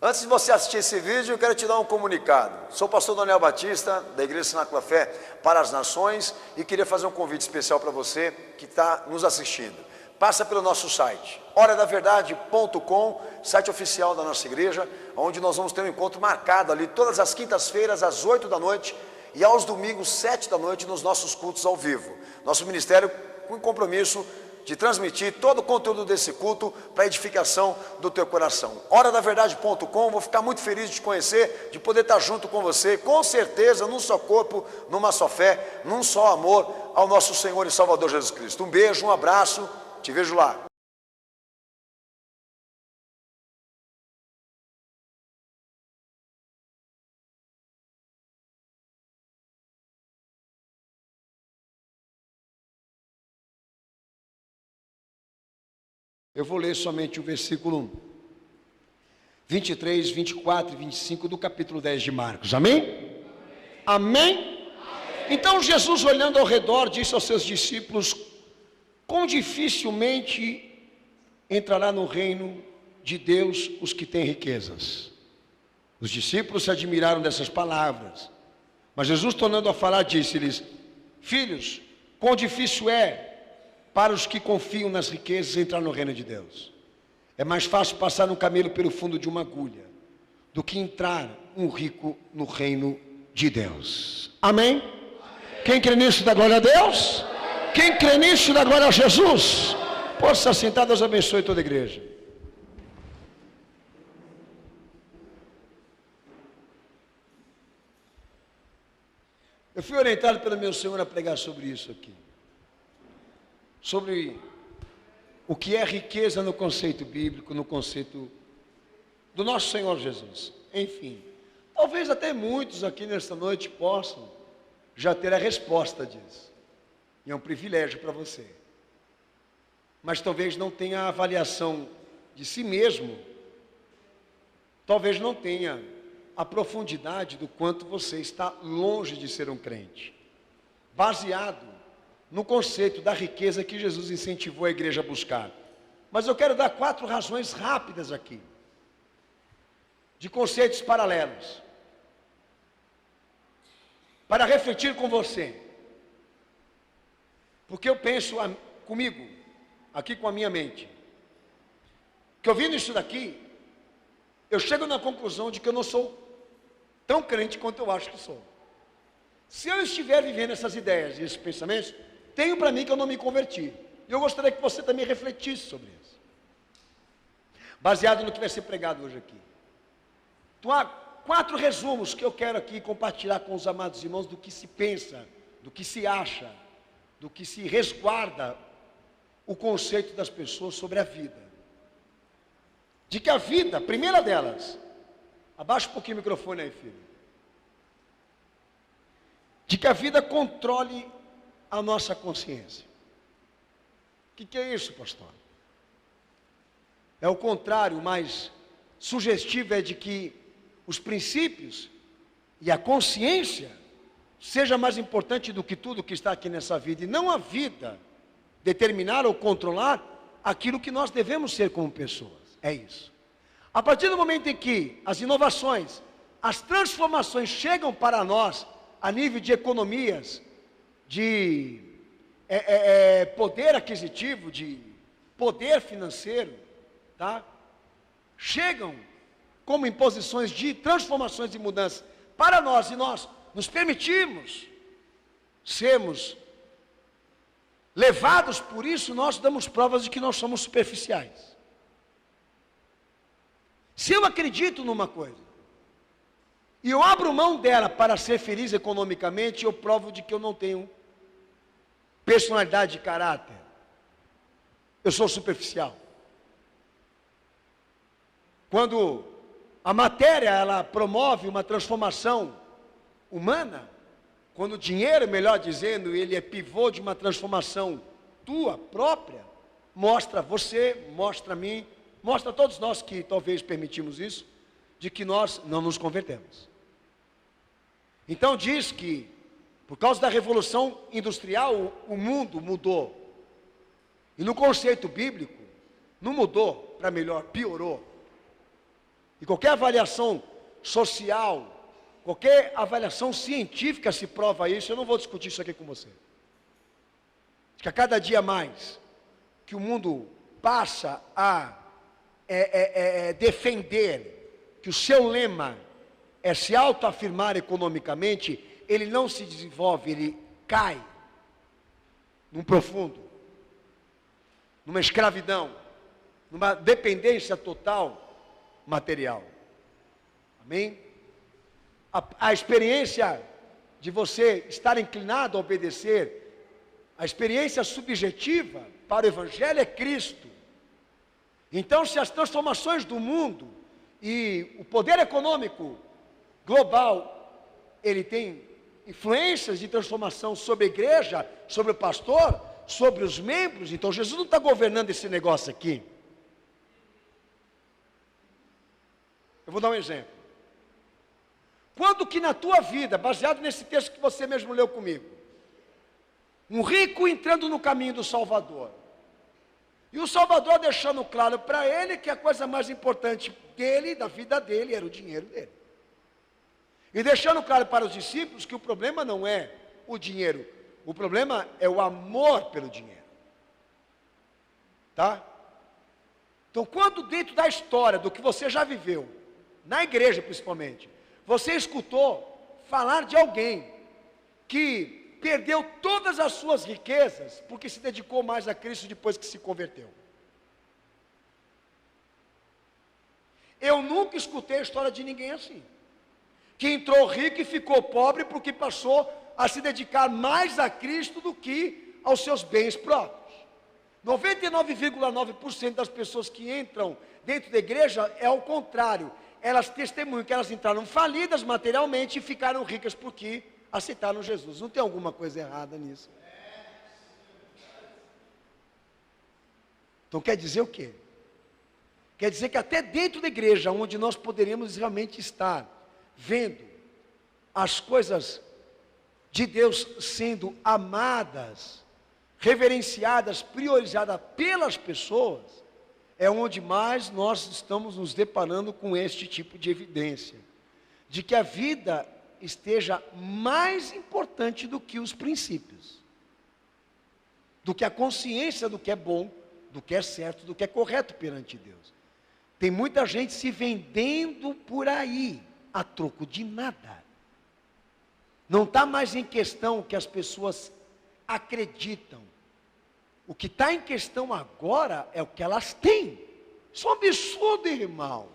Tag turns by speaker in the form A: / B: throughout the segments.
A: Antes de você assistir esse vídeo, eu quero te dar um comunicado. Sou o pastor Daniel Batista, da Igreja Cenáculo Fé para as Nações, e queria fazer um convite especial para você que está nos assistindo. Passa pelo nosso site, horadaverdade.com, site oficial da nossa igreja, onde nós vamos ter um encontro marcado ali todas as quintas-feiras, às 8 da noite, e aos domingos, 7 da noite, nos nossos cultos ao vivo. Nosso ministério com compromisso de transmitir todo o conteúdo desse culto para a edificação do teu coração. Horadaverdade.com, vou ficar muito feliz de te conhecer, de poder estar junto com você, com certeza, num só corpo, numa só fé, num só amor ao nosso Senhor e Salvador Jesus Cristo. Um beijo, um abraço, te vejo lá. Eu vou ler somente o versículo 23, 24 e 25 do capítulo 10 de Marcos. Amém? Amém? Então Jesus, olhando ao redor, disse aos seus discípulos: quão dificilmente entrará no reino de Deus os que têm riquezas. Os discípulos se admiraram dessas palavras, mas Jesus, tornando a falar, disse-lhes: filhos, quão difícil é para os que confiam nas riquezas entrar no reino de Deus. É mais fácil passar um camelo pelo fundo de uma agulha do que entrar um rico no reino de Deus. Amém? Amém. Quem crê nisso dá glória a Deus? Quem crê nisso dá glória a Jesus? Pode estar sentado, Deus abençoe toda a igreja. Eu fui orientado pelo meu Senhor a pregar sobre isso aqui. Sobre o que é riqueza no conceito bíblico, no conceito do nosso Senhor Jesus. Enfim, talvez até muitos aqui nesta noite possam já ter a resposta disso. E é um privilégio para você. Mas talvez não tenha a avaliação de si mesmo. Talvez não tenha a profundidade do quanto você está longe de ser um crente. Baseado no conceito da riqueza que Jesus incentivou a igreja a buscar. Mas eu quero dar 4 razões rápidas aqui, de conceitos paralelos, para refletir com você. Porque eu penso comigo, aqui com a minha mente, que ouvindo isso daqui, eu chego na conclusão de que eu não sou tão crente quanto eu acho que sou. Se eu estiver vivendo essas ideias e esses pensamentos, tenho para mim que eu não me converti. E eu gostaria que você também refletisse sobre isso, baseado no que vai ser pregado hoje aqui. Então há 4 resumos que eu quero aqui compartilhar com os amados irmãos do que se pensa, do que se acha, do que se resguarda o conceito das pessoas sobre a vida. De que a vida, a primeira delas, abaixa um pouquinho o microfone aí, filho. De que a vida controle a nossa consciência. O que é isso, pastor? É o contrário, mais sugestivo é de que os princípios e a consciência seja mais importante do que tudo que está aqui nessa vida, e não a vida determinar ou controlar aquilo que nós devemos ser como pessoas. É isso. A partir do momento em que as inovações, as transformações chegam para nós a nível de economias, de poder aquisitivo, de poder financeiro, tá? Chegam como imposições de transformações e mudanças para nós, e nós nos permitimos sermos levados por isso, nós damos provas de que nós somos superficiais. Se eu acredito numa coisa e eu abro mão dela para ser feliz economicamente, eu provo de que eu não tenho personalidade de caráter. Eu sou superficial. Quando a matéria, ela promove uma transformação humana, quando o dinheiro, melhor dizendo, ele é pivô de uma transformação tua própria, mostra você, mostra a mim, mostra a todos nós que talvez permitimos isso, de que nós não nos convertemos. Então diz que, por causa da revolução industrial, o mundo mudou. E no conceito bíblico, não mudou para melhor, piorou. e qualquer avaliação social, qualquer avaliação científica se prova isso. Eu não vou discutir isso aqui com você. Que a cada dia mais que o mundo passa a defender que o seu lema é se autoafirmar economicamente, ele não se desenvolve, ele cai num profundo, numa escravidão, numa dependência total material. Amém? A experiência de você estar inclinado a obedecer, a experiência subjetiva para o Evangelho é Cristo. Então, se as transformações do mundo e o poder econômico global, ele tem influências de transformação sobre a igreja, sobre o pastor, sobre os membros, então Jesus não está governando esse negócio aqui. Eu vou dar um exemplo. Quando que na tua vida, baseado nesse texto que você mesmo leu comigo, um rico entrando no caminho do Salvador, e o Salvador deixando claro para ele que a coisa mais importante dele, da vida dele, era o dinheiro dele. E deixando claro para os discípulos que o problema não é o dinheiro, o problema é o amor pelo dinheiro. Tá? Então, quando dentro da história, do que você já viveu, na igreja principalmente, você escutou falar de alguém que perdeu todas as suas riquezas porque se dedicou mais a Cristo depois que se converteu. Eu nunca escutei a história de ninguém assim, que entrou rico e ficou pobre porque passou a se dedicar mais a Cristo do que aos seus bens próprios. 99,9% das pessoas que entram dentro da igreja é ao contrário. Elas testemunham que elas entraram falidas materialmente e ficaram ricas porque aceitaram Jesus. Não tem alguma coisa errada nisso? Então quer dizer o quê? Quer dizer que até dentro da igreja, onde nós poderíamos realmente estar vendo as coisas de Deus sendo amadas, reverenciadas, priorizadas pelas pessoas, é onde mais nós estamos nos deparando com este tipo de evidência, de que a vida esteja mais importante do que os princípios, do que a consciência do que é bom, do que é certo, do que é correto perante Deus. Tem muita gente se vendendo por aí, a troco de nada. Não está mais em questão o que as pessoas acreditam. O que está em questão agora é o que elas têm. Isso é um absurdo, irmão.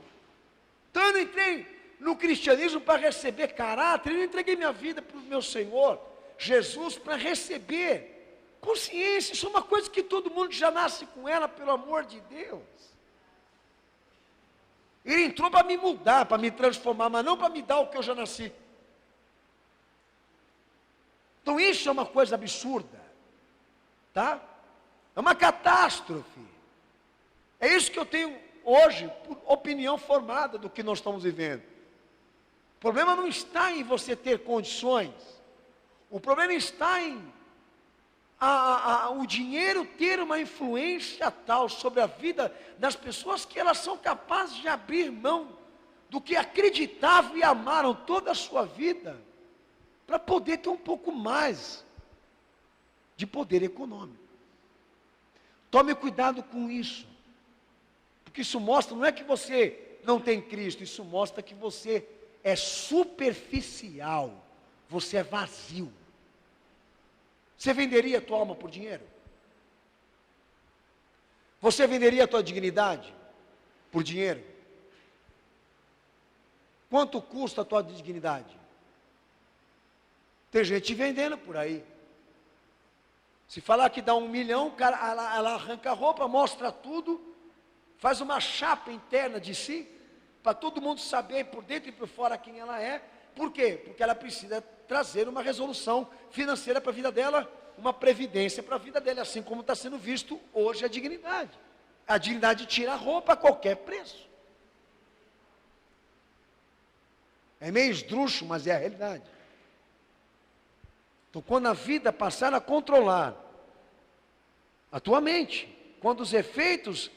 A: Então eu não entrei no cristianismo para receber caráter, eu entreguei minha vida para o meu Senhor Jesus para receber consciência. Isso é uma coisa que todo mundo já nasce com ela, pelo amor de Deus. Ele entrou para me mudar, para me transformar, mas não para me dar o que eu já nasci. Então isso é uma coisa absurda, tá? É uma catástrofe. É isso que eu tenho hoje, por opinião formada do que nós estamos vivendo. O problema não está em você ter condições. O problema está em o dinheiro ter uma influência tal sobre a vida das pessoas que elas são capazes de abrir mão do que acreditavam e amaram toda a sua vida para poder ter um pouco mais de poder econômico. Tome cuidado com isso, porque isso mostra, não é que você não tem Cristo, isso mostra que você é superficial, você é vazio. Você venderia a tua alma por dinheiro? Você venderia a tua dignidade por dinheiro? Quanto custa a tua dignidade? Tem gente vendendo por aí. Se falar que dá 1 milhão, cara, ela arranca a roupa, mostra tudo, faz uma chapa interna de si, para todo mundo saber por dentro e por fora quem ela é. Por quê? Porque ela precisa trazer uma resolução financeira para a vida dela, uma previdência para a vida dela, assim como está sendo visto hoje a dignidade. A dignidade tira a roupa a qualquer preço. É meio esdrúxulo, mas é a realidade. Então, quando a vida passar a controlar a tua mente, quando os efeitos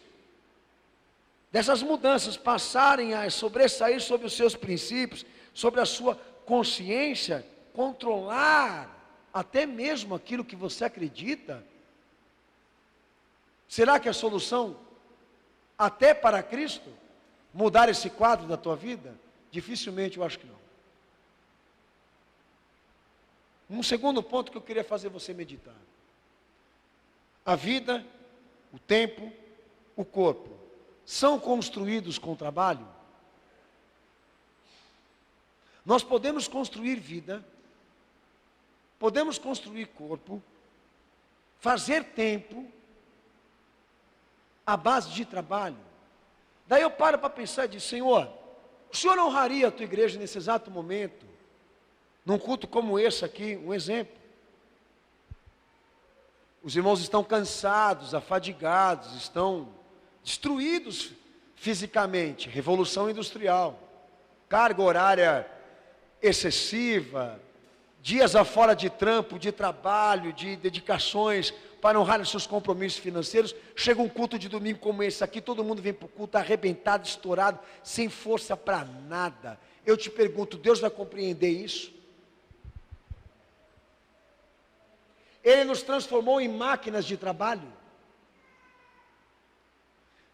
A: dessas mudanças passarem a sobressair sobre os seus princípios, sobre a sua consciência, controlar até mesmo aquilo que você acredita? Será que a solução, até para Cristo, mudar esse quadro da tua vida? Dificilmente, eu acho que não. Um segundo ponto que eu queria fazer você meditar: a vida, o tempo, o corpo, são construídos com trabalho? Nós podemos construir vida, podemos construir corpo, fazer tempo, à base de trabalho. Daí eu paro para pensar e digo: Senhor, o Senhor honraria a tua igreja nesse exato momento, num culto como esse aqui, um exemplo? Os irmãos estão cansados, afadigados, estão destruídos fisicamente, revolução industrial, carga horária excessiva, dias afora de trampo, de trabalho, de dedicações para honrar os seus compromissos financeiros. Chega um culto de domingo como esse aqui, todo mundo vem para o culto arrebentado, estourado, sem força para nada. Eu te pergunto, Deus vai compreender isso? Ele nos transformou em máquinas de trabalho.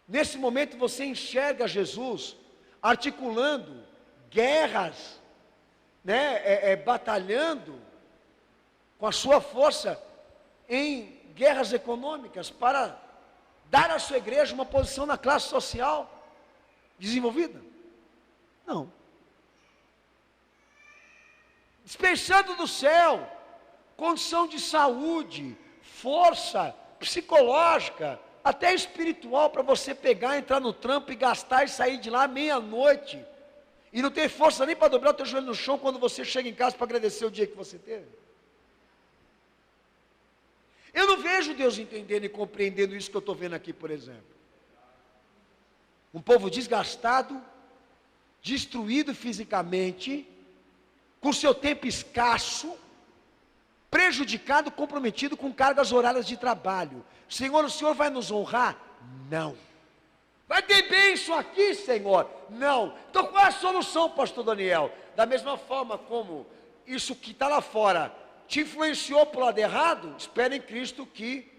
A: Nesse momento você enxerga Jesus articulando guerras, batalhando com a sua força em guerras econômicas para dar à sua igreja uma posição na classe social desenvolvida? Não. Dispensando do céu condição de saúde, força psicológica, até espiritual, para você pegar, entrar no trampo e gastar e sair de lá meia-noite, e não ter força nem para dobrar o teu joelho no chão quando você chega em casa para agradecer o dia que você teve. Eu não vejo Deus entendendo e compreendendo isso que eu estou vendo aqui, por exemplo. Um povo desgastado, destruído fisicamente, com seu tempo escasso, prejudicado, comprometido com cargas horárias de trabalho. Senhor, o Senhor vai nos honrar? Não. Vai ter bênção aqui, Senhor? Não. Então qual é a solução, pastor Daniel? Da mesma forma como isso que está lá fora te influenciou para o lado errado, espera em Cristo que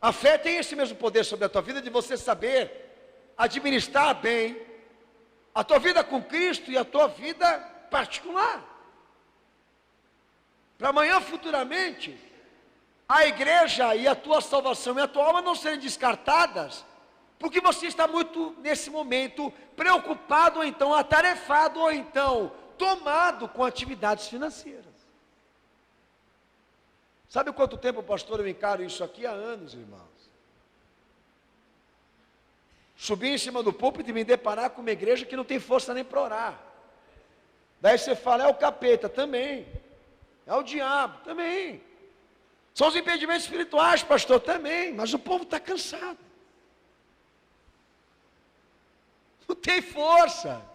A: a fé tem esse mesmo poder sobre a tua vida, de você saber administrar bem a tua vida com Cristo e a tua vida particular. Para amanhã, futuramente, a igreja e a tua salvação e a tua alma não serem descartadas, porque você está muito, nesse momento, preocupado, ou então atarefado, ou então tomado com atividades financeiras. Sabe quanto tempo, pastor, eu encaro isso aqui? Há anos, irmãos. Subir em cima do púlpito e me deparar com uma igreja que não tem força nem para orar. Daí você fala: é o capeta também. É o diabo também. São os impedimentos espirituais, pastor, também. Mas o povo está cansado. Não tem força.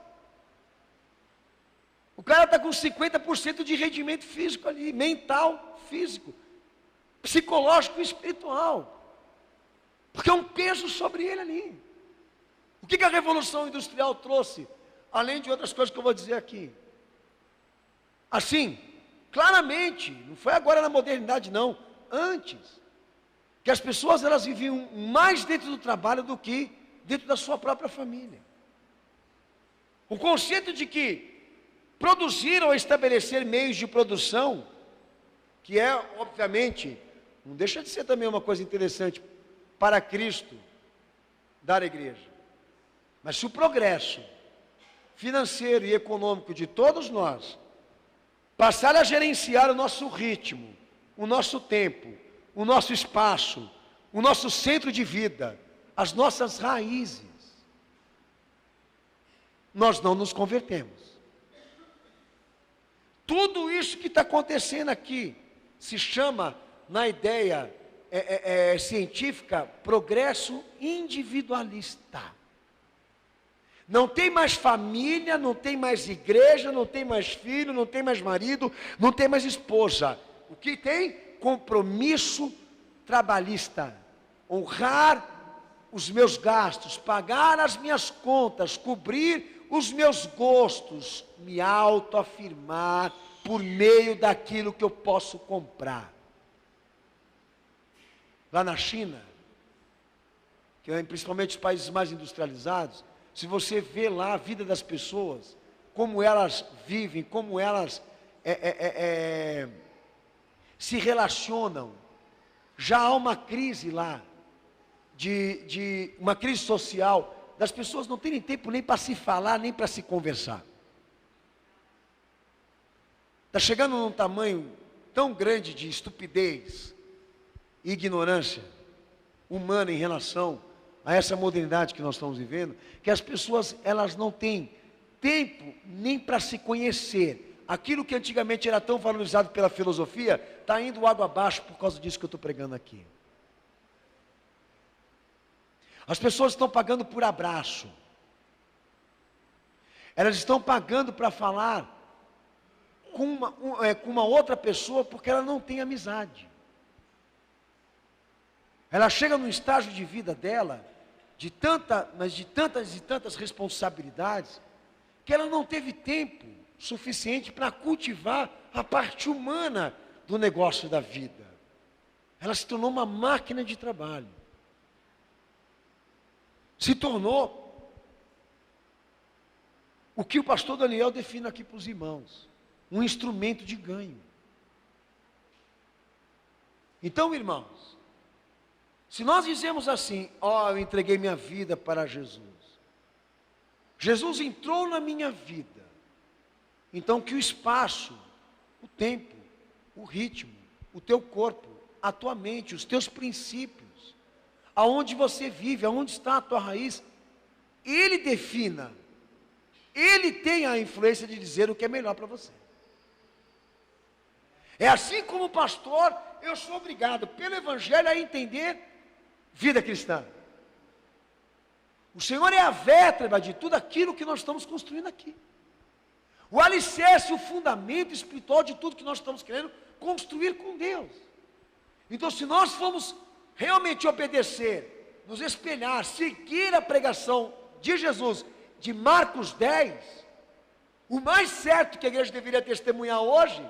A: O cara está com 50% de rendimento físico ali, mental, físico, psicológico e espiritual. Porque é um peso sobre ele ali. O que a Revolução Industrial trouxe? Além de outras coisas que eu vou dizer aqui. Assim, claramente, não foi agora na modernidade não, antes, que as pessoas elas viviam mais dentro do trabalho do que dentro da sua própria família. O conceito de que produzir ou estabelecer meios de produção, que é, obviamente, não deixa de ser também uma coisa interessante para Cristo dar à igreja. Mas se o progresso financeiro e econômico de todos nós passar a gerenciar o nosso ritmo, o nosso tempo, o nosso espaço, o nosso centro de vida, as nossas raízes, nós não nos convertemos. Tudo isso que está acontecendo aqui se chama, na ideia científica, progresso individualista. Não tem mais família, não tem mais igreja, não tem mais filho, não tem mais marido, não tem mais esposa. O que tem? Compromisso trabalhista. Honrar os meus gastos, pagar as minhas contas, cobrir os meus gostos, me autoafirmar por meio daquilo que eu posso comprar. Lá na China, que é principalmente os países mais industrializados, se você vê lá a vida das pessoas, como elas vivem, como elas se relacionam, já há uma crise lá, de uma crise social, das pessoas não terem tempo nem para se falar, nem para se conversar. Está chegando num tamanho tão grande de estupidez e ignorância humana em relação a essa modernidade que nós estamos vivendo, que as pessoas, elas não têm tempo nem para se conhecer. Aquilo que antigamente era tão valorizado pela filosofia, está indo água abaixo por causa disso que eu estou pregando aqui. As pessoas estão pagando por abraço. Elas estão pagando para falar com uma outra pessoa porque ela não tem amizade. Ela chega num estágio de vida dela, mas de tantas e tantas responsabilidades, que ela não teve tempo suficiente para cultivar a parte humana do negócio da vida. Ela se tornou uma máquina de trabalho. Se tornou o que o pastor Daniel define aqui para os irmãos, um instrumento de ganho. Então, irmãos, se nós dizemos assim, eu entreguei minha vida para Jesus, Jesus entrou na minha vida, então que o espaço, o tempo, o ritmo, o teu corpo, a tua mente, os teus princípios, aonde você vive, aonde está a tua raiz, Ele defina, Ele tem a influência de dizer o que é melhor para você. É assim como pastor, eu sou obrigado pelo Evangelho a entender vida cristã. O Senhor é a vértebra de tudo aquilo que nós estamos construindo aqui. O alicerce, o fundamento espiritual de tudo que nós estamos querendo construir com Deus. Então, se nós formos realmente obedecer, nos espelhar, seguir a pregação de Jesus, de Marcos 10, o mais certo que a igreja deveria testemunhar hoje,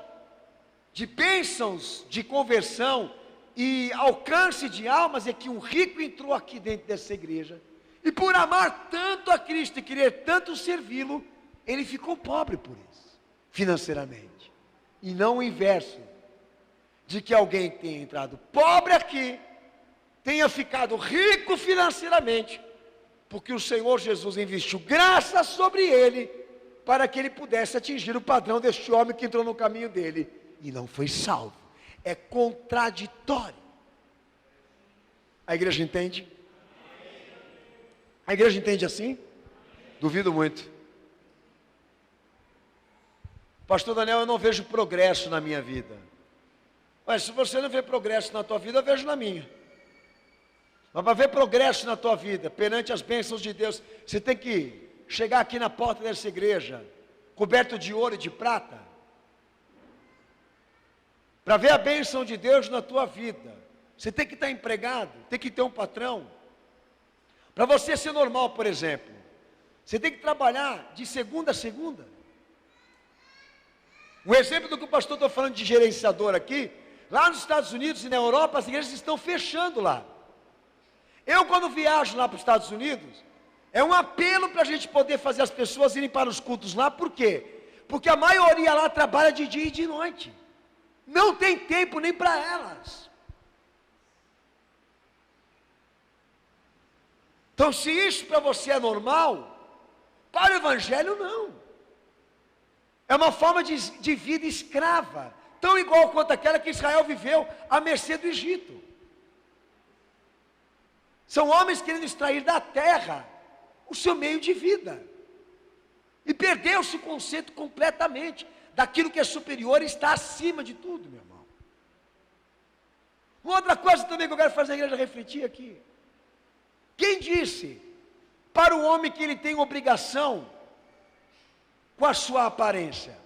A: de bênçãos, de conversão e alcance de almas, é que um rico entrou aqui dentro dessa igreja, e por amar tanto a Cristo e querer tanto servi-lo, ele ficou pobre por isso, financeiramente, e não o inverso, de que alguém tenha entrado pobre aqui, tenha ficado rico financeiramente, porque o Senhor Jesus investiu graça sobre ele, para que ele pudesse atingir o padrão deste homem que entrou no caminho dele, e não foi salvo. É contraditório. A igreja entende? A igreja entende assim? Duvido muito. Pastor Daniel, eu não vejo progresso na minha vida. Mas se você não vê progresso na tua vida, eu vejo na minha. Mas para ver progresso na tua vida, perante as bênçãos de Deus, você tem que chegar aqui na porta dessa igreja, coberto de ouro e de prata, para ver a bênção de Deus na tua vida. Você tem que estar empregado, tem que ter um patrão. Para você ser normal, por exemplo, você tem que trabalhar de segunda a segunda. Um exemplo do que o pastor está falando de gerenciador aqui, lá nos Estados Unidos e na Europa, as igrejas estão fechando lá. Eu, quando viajo lá para os Estados Unidos, é um apelo para a gente poder fazer as pessoas irem para os cultos lá. Por quê? Porque a maioria lá trabalha de dia e de noite, não tem tempo nem para elas. Então, se isso para você é normal, para o Evangelho não. É uma forma de vida escrava, tão igual quanto aquela que Israel viveu à mercê do Egito. São homens querendo extrair da terra o seu meio de vida. E perdeu-se o conceito completamente daquilo que é superior e está acima de tudo, meu irmão. Uma outra coisa também que eu quero fazer a igreja refletir aqui. Quem disse para o homem que ele tem obrigação com a sua aparência?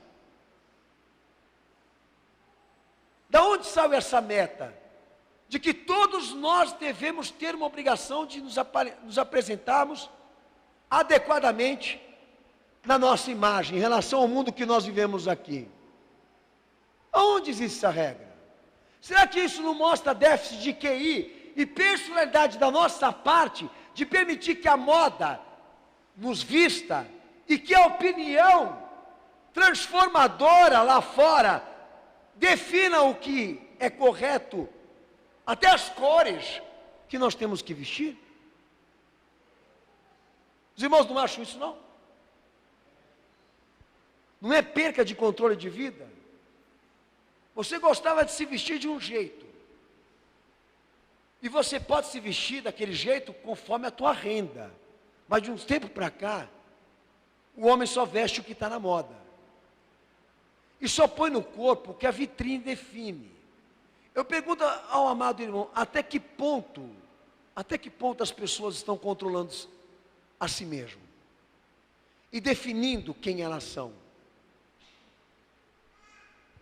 A: Da onde saiu essa meta? de que todos nós devemos ter uma obrigação de nos apresentarmos adequadamente na nossa imagem, em relação ao mundo que nós vivemos aqui. Aonde existe essa regra? Será que isso não mostra déficit de QI e personalidade da nossa parte, de permitir que a moda nos vista e que a opinião transformadora lá fora defina o que é correto, até as cores que nós temos que vestir? Os irmãos não acham isso, não? Não é perca de controle de vida? Você gostava de se vestir de um jeito, e você pode se vestir daquele jeito conforme a tua renda, mas de uns tempos para cá, o homem só veste o que está na moda, e só põe no corpo o que a vitrine define. Eu pergunto ao amado irmão, até que ponto as pessoas estão controlando a si mesmo, e definindo quem elas são?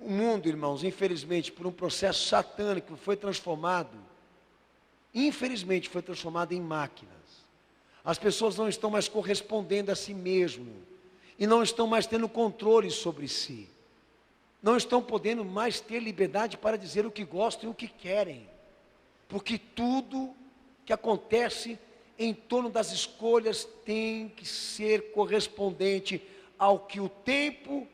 A: O mundo, irmãos, infelizmente, por um processo satânico, foi transformado, infelizmente, foi transformado em máquinas. As pessoas não estão mais correspondendo a si mesmo, e não estão mais tendo controle sobre si. Não estão podendo mais ter liberdade para dizer o que gostam e o que querem, porque tudo que acontece em torno das escolhas tem que ser correspondente ao que o tempo,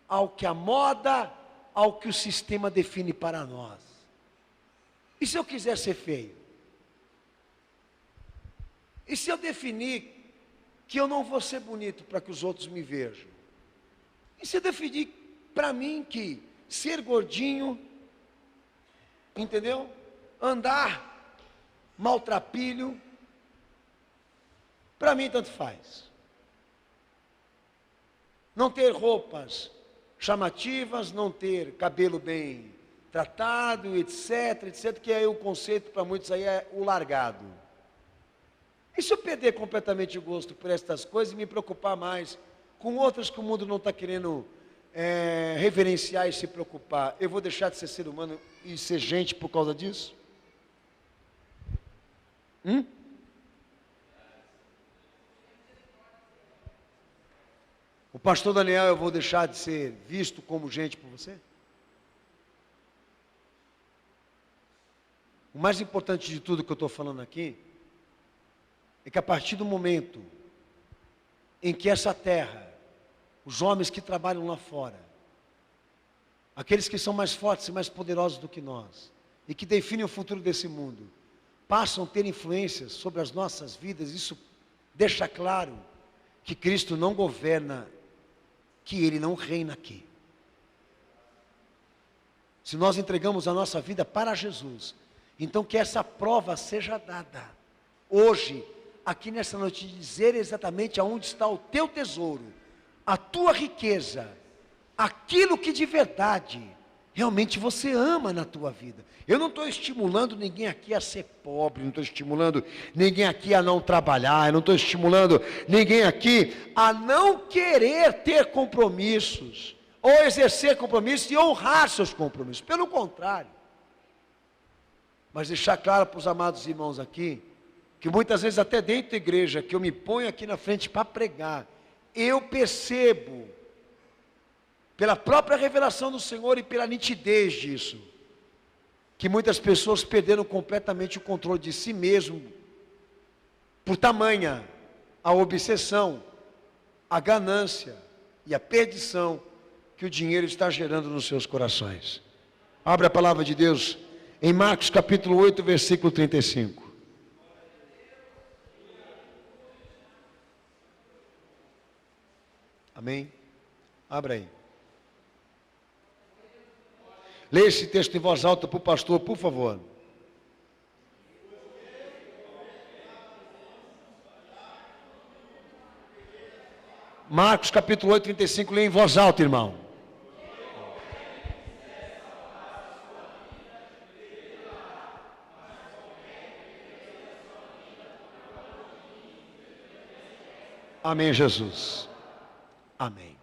A: ao que a moda, ao que o sistema define para nós. E se eu quiser ser feio? E se eu definir que eu não vou ser bonito para que os outros me vejam? E se eu definir para mim que ser gordinho, entendeu? Andar maltrapilho, para mim tanto faz. Não ter roupas chamativas, não ter cabelo bem tratado, etc, etc, que aí o conceito para muitos aí é o largado. E se eu perder completamente o gosto por estas coisas e me preocupar mais com outras que o mundo não está querendo reverenciar e se preocupar, eu vou deixar de ser ser humano e ser gente por causa disso? O pastor Daniel, eu vou deixar de ser visto como gente por você? O mais importante de tudo que eu estou falando aqui, é que a partir do momento em que essa terra, os homens que trabalham lá fora, aqueles que são mais fortes e mais poderosos do que nós, e que definem o futuro desse mundo, passam a ter influências sobre as nossas vidas, isso deixa claro que Cristo não governa, que Ele não reina aqui. Se nós entregamos a nossa vida para Jesus, então que essa prova seja dada, hoje, aqui nessa noite, de dizer exatamente aonde está o teu tesouro, a tua riqueza, aquilo que de verdade, realmente você ama na tua vida. Eu não estou estimulando ninguém aqui a ser pobre, não estou estimulando ninguém aqui a não trabalhar, eu não estou estimulando ninguém aqui a não querer ter compromissos, ou exercer compromissos e honrar seus compromissos, pelo contrário. Mas deixar claro para os amados irmãos aqui, que muitas vezes até dentro da igreja, que eu me ponho aqui na frente para pregar, eu percebo, pela própria revelação do Senhor e pela nitidez disso, que muitas pessoas perderam completamente o controle de si mesmo, por tamanha a obsessão, a ganância e a perdição que o dinheiro está gerando nos seus corações. Abre a palavra de Deus em Marcos capítulo 8, versículo 35. Amém? Abra aí. Leia esse texto em voz alta para o pastor, por favor. Marcos capítulo 8, 35, leia em voz alta, irmão. Amém, Jesus. Amém.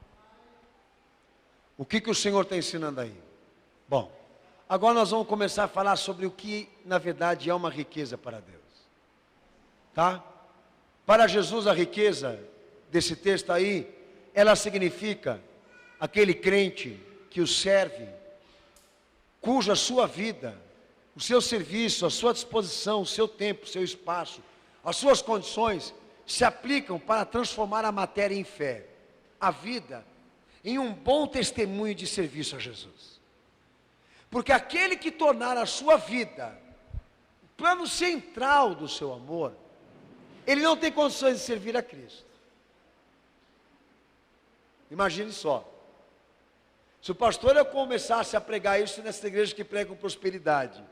A: O que o Senhor está ensinando aí? Bom, Agora nós vamos começar a falar sobre o que, na verdade, é uma riqueza para Deus. Tá? Para Jesus, a riqueza desse texto aí, ela significa aquele crente que o serve, cuja sua vida, o seu serviço, a sua disposição, o seu tempo, o seu espaço, as suas condições se aplicam para transformar a matéria em fé, a vida em um bom testemunho de serviço a Jesus. Porque aquele que tornar a sua vida o plano central do seu amor, ele não tem condições de servir a Cristo. Imagine só, se o pastor eu começasse a pregar isso nessa igreja que pregam prosperidade,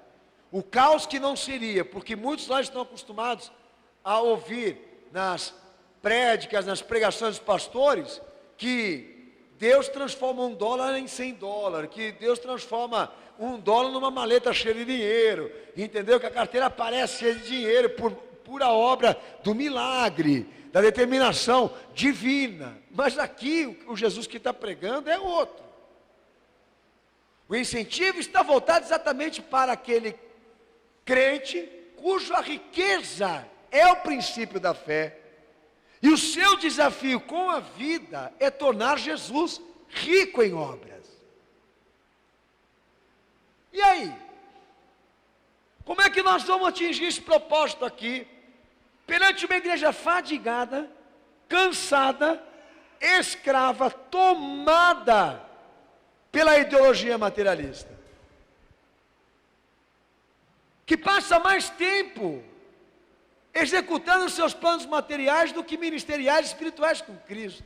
A: o caos que não seria, porque muitos de nós estão acostumados a ouvir nas prédicas, nas pregações dos pastores, que Deus transforma $1 em $100, que Deus transforma $1 numa maleta cheia de dinheiro, entendeu? Que a carteira aparece cheia de dinheiro por pura obra do milagre, da determinação divina. Mas aqui o Jesus que está pregando é outro. O incentivo está voltado exatamente para aquele crente cuja riqueza é o princípio da fé. E o seu desafio com a vida é tornar Jesus rico em obras. E aí? Como é que nós vamos atingir esse propósito aqui? Perante uma igreja fadigada, cansada, escrava, tomada pela ideologia materialista. Que passa mais tempo executando os seus planos materiais do que ministeriais e espirituais com Cristo.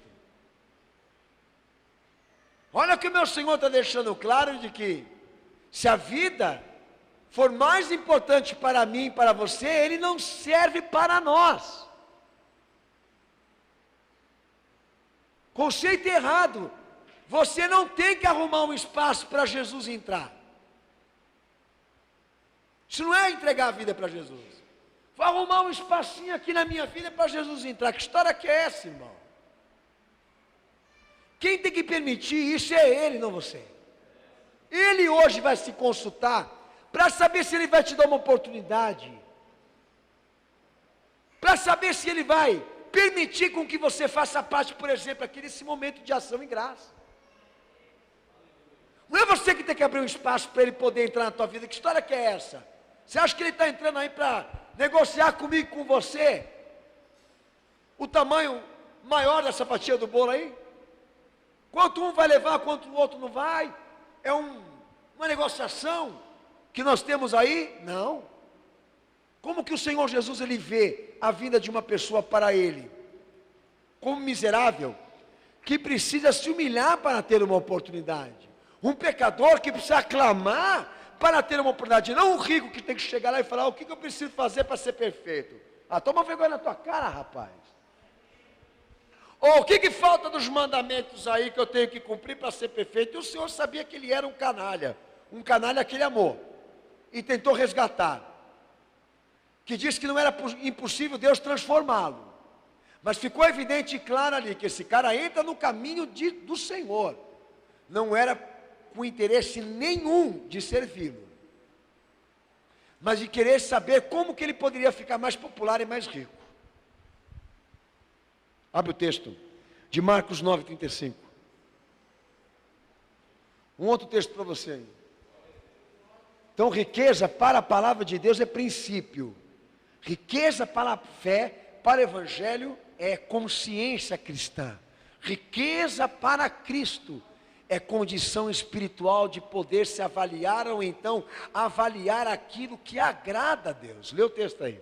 A: Olha o que o meu Senhor está deixando claro de que se a vida for mais importante para mim e para você, Ele não serve para nós. Conceito errado. Você não tem que arrumar um espaço para Jesus entrar. Isso não é entregar a vida para Jesus. Vou arrumar um espacinho aqui na minha vida para Jesus entrar. Que história que é essa, irmão? Quem tem que permitir isso é Ele, não você. Ele hoje vai se consultar para saber se Ele vai te dar uma oportunidade, para saber se Ele vai permitir com que você faça parte, por exemplo, aqui nesse momento de ação e graça. Não é você que tem que abrir um espaço para Ele poder entrar na tua vida. Que história que é essa? Você acha que Ele está entrando aí para negociar comigo, com você, o tamanho maior dessa fatia do bolo aí? Quanto um vai levar, quanto o outro não vai? É uma negociação que nós temos aí? Não. Como que o Senhor Jesus, Ele vê a vinda de uma pessoa para Ele? Como miserável, que precisa se humilhar para ter uma oportunidade. Um pecador que precisa clamar para ter uma oportunidade. Não um rico que tem que chegar lá e falar: o que eu preciso fazer para ser perfeito? Ah, toma vergonha na tua cara, rapaz. Ou o que falta dos mandamentos aí que eu tenho que cumprir para ser perfeito? E o Senhor sabia que ele era um canalha que ele amou e tentou resgatar, que disse que não era impossível Deus transformá-lo, mas ficou evidente e claro ali que esse cara entra no caminho do Senhor, não era com interesse nenhum de servi-lo, mas de querer saber como que ele poderia ficar mais popular e mais rico. Abre o texto de Marcos 9:35. Um outro texto para você aí. Então, riqueza para a palavra de Deus é princípio. Riqueza para a fé, para o evangelho, é consciência cristã. Riqueza para Cristo é condição espiritual de poder se avaliar ou então avaliar aquilo que agrada a Deus. Lê o texto aí.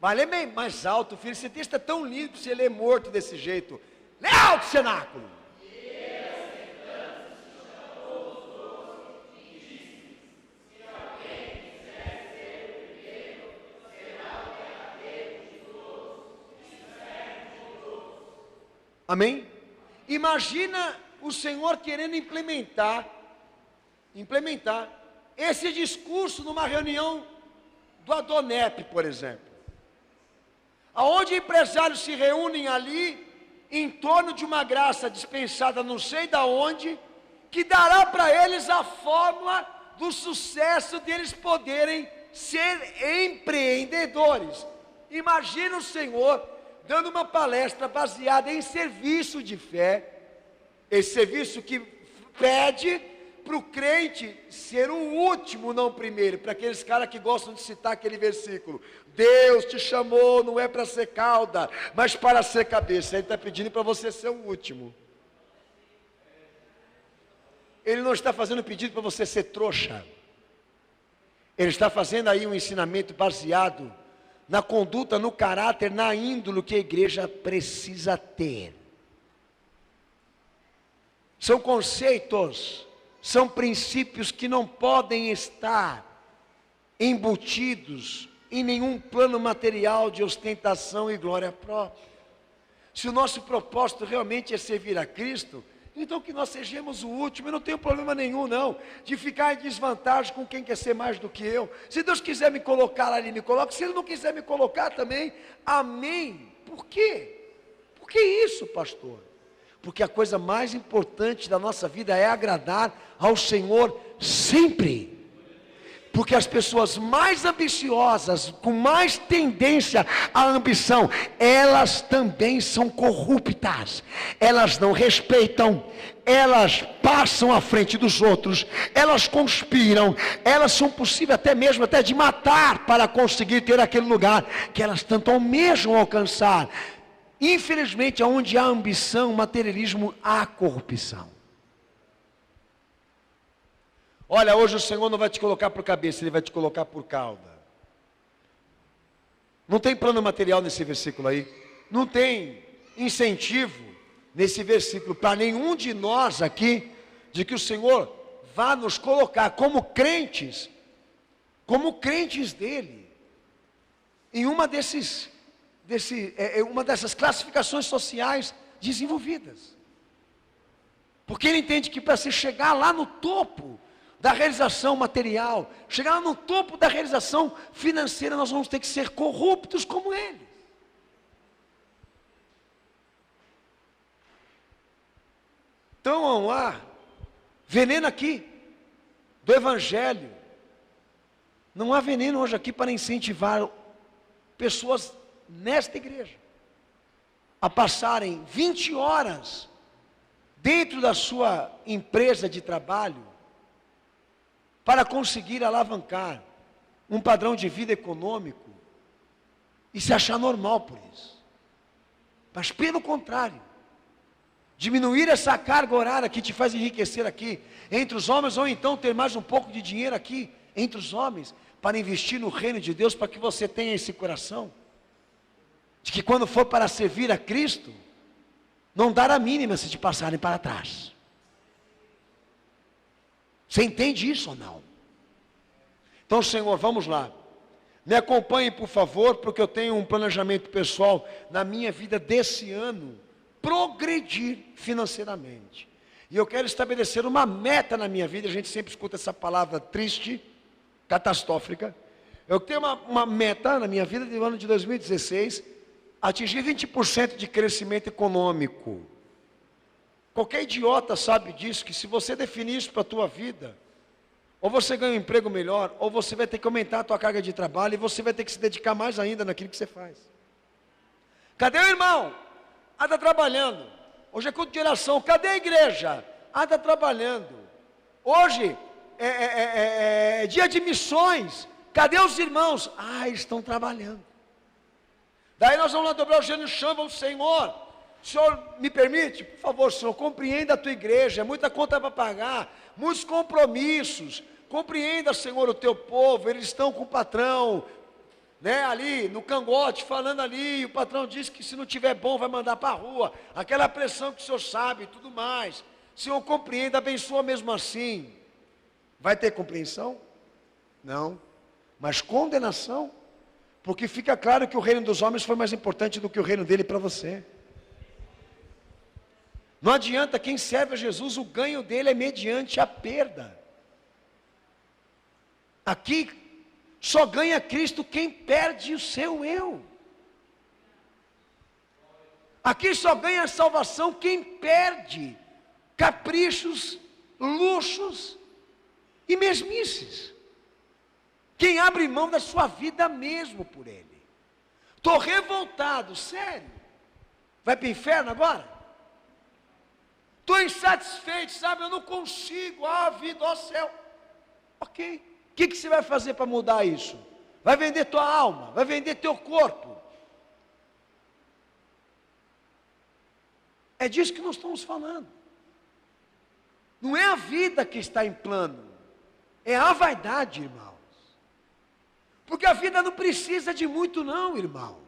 A: Mas lê bem mais alto, filho. Esse texto é tão lindo para você ler morto desse jeito. Lê alto, cenáculo. Amém? Imagina o Senhor querendo implementar esse discurso numa reunião do Adonep, por exemplo, aonde empresários se reúnem ali em torno de uma graça dispensada não sei da onde, que dará para eles a fórmula do sucesso deles poderem ser empreendedores. Imagina o Senhor dando uma palestra baseada em serviço de fé, esse serviço que pede para o crente ser o último, não o primeiro, para aqueles caras que gostam de citar aquele versículo: Deus te chamou não é para ser cauda, mas para ser cabeça. Ele está pedindo para você ser o último. Ele não está fazendo pedido para você ser trouxa. Ele está fazendo aí um ensinamento baseado na conduta, no caráter, na índole que a igreja precisa ter. São conceitos, são princípios que não podem estar embutidos em nenhum plano material de ostentação e glória própria. Se o nosso propósito realmente é servir a Cristo, então que nós sejamos o último. Eu não tenho problema nenhum não, de ficar em desvantagem com quem quer ser mais do que eu. Se Deus quiser me colocar lá, Ele me coloca. Se Ele não quiser me colocar também, amém. Por quê? Por que isso, pastor? Porque a coisa mais importante da nossa vida é agradar ao Senhor sempre. Porque as pessoas mais ambiciosas, com mais tendência à ambição, elas também são corruptas. Elas não respeitam, elas passam à frente dos outros, elas conspiram, elas são possíveis até mesmo de matar para conseguir ter aquele lugar que elas tanto almejam alcançar. Infelizmente, onde há ambição, materialismo, há corrupção. Olha, hoje o Senhor não vai te colocar por cabeça, Ele vai te colocar por cauda. Não tem plano material nesse versículo aí. Não tem incentivo nesse versículo para nenhum de nós aqui, de que o Senhor vá nos colocar como crentes dele, em uma dessas classificações sociais desenvolvidas. Porque Ele entende que para se chegar lá no topo da realização material, chegar lá no topo da realização financeira, nós vamos ter que ser corruptos como eles. Então não há veneno aqui do Evangelho. Não há veneno hoje aqui para incentivar pessoas nesta igreja a passarem 20 horas dentro da sua empresa de trabalho para conseguir alavancar um padrão de vida econômico e se achar normal por isso. Mas pelo contrário, diminuir essa carga horária que te faz enriquecer aqui entre os homens, ou então ter mais um pouco de dinheiro aqui entre os homens, para investir no reino de Deus, para que você tenha esse coração de que quando for para servir a Cristo, não dar a mínima se te passarem para trás. Você entende isso ou não? Então, Senhor, vamos lá. Me acompanhe, por favor, porque eu tenho um planejamento pessoal na minha vida desse ano, progredir financeiramente. E eu quero estabelecer uma meta na minha vida. A gente sempre escuta essa palavra triste, catastrófica. Eu tenho uma meta na minha vida do ano de 2016, atingir 20% de crescimento econômico. Qualquer idiota sabe disso, que se você definir isso para a tua vida, ou você ganha um emprego melhor, ou você vai ter que aumentar a tua carga de trabalho, e você vai ter que se dedicar mais ainda naquilo que você faz. Cadê o irmão? Está trabalhando. Hoje é culto de oração. Cadê a igreja? Está trabalhando. Hoje é dia de missões. Cadê os irmãos? Estão trabalhando. Daí nós vamos lá dobrar o joelho no chão, vamos, Senhor, o Senhor me permite? Por favor, Senhor, compreenda a tua igreja, muita conta para pagar, muitos compromissos. Compreenda, Senhor, o teu povo. Eles estão com o patrão, ali no cangote, falando ali, e o patrão diz que se não tiver bom vai mandar para a rua, aquela pressão que o Senhor sabe e tudo mais. Senhor, compreenda, abençoa mesmo assim. Vai ter compreensão? Não. Mas condenação? Porque fica claro que o reino dos homens foi mais importante do que o reino dele para você. Não adianta, quem serve a Jesus, o ganho dele é mediante a perda. Aqui só ganha Cristo quem perde o seu eu. Aqui só ganha salvação quem perde caprichos, luxos e mesmices. Quem abre mão da sua vida mesmo por Ele. Estou revoltado, sério. Vai para o inferno agora? Estou insatisfeito, sabe? Eu não consigo. Vida, ó céu. Ok. O que você vai fazer para mudar isso? Vai vender tua alma? Vai vender teu corpo? É disso que nós estamos falando. Não é a vida que está em plano. É a vaidade, irmãos. Porque a vida não precisa de muito não, irmão.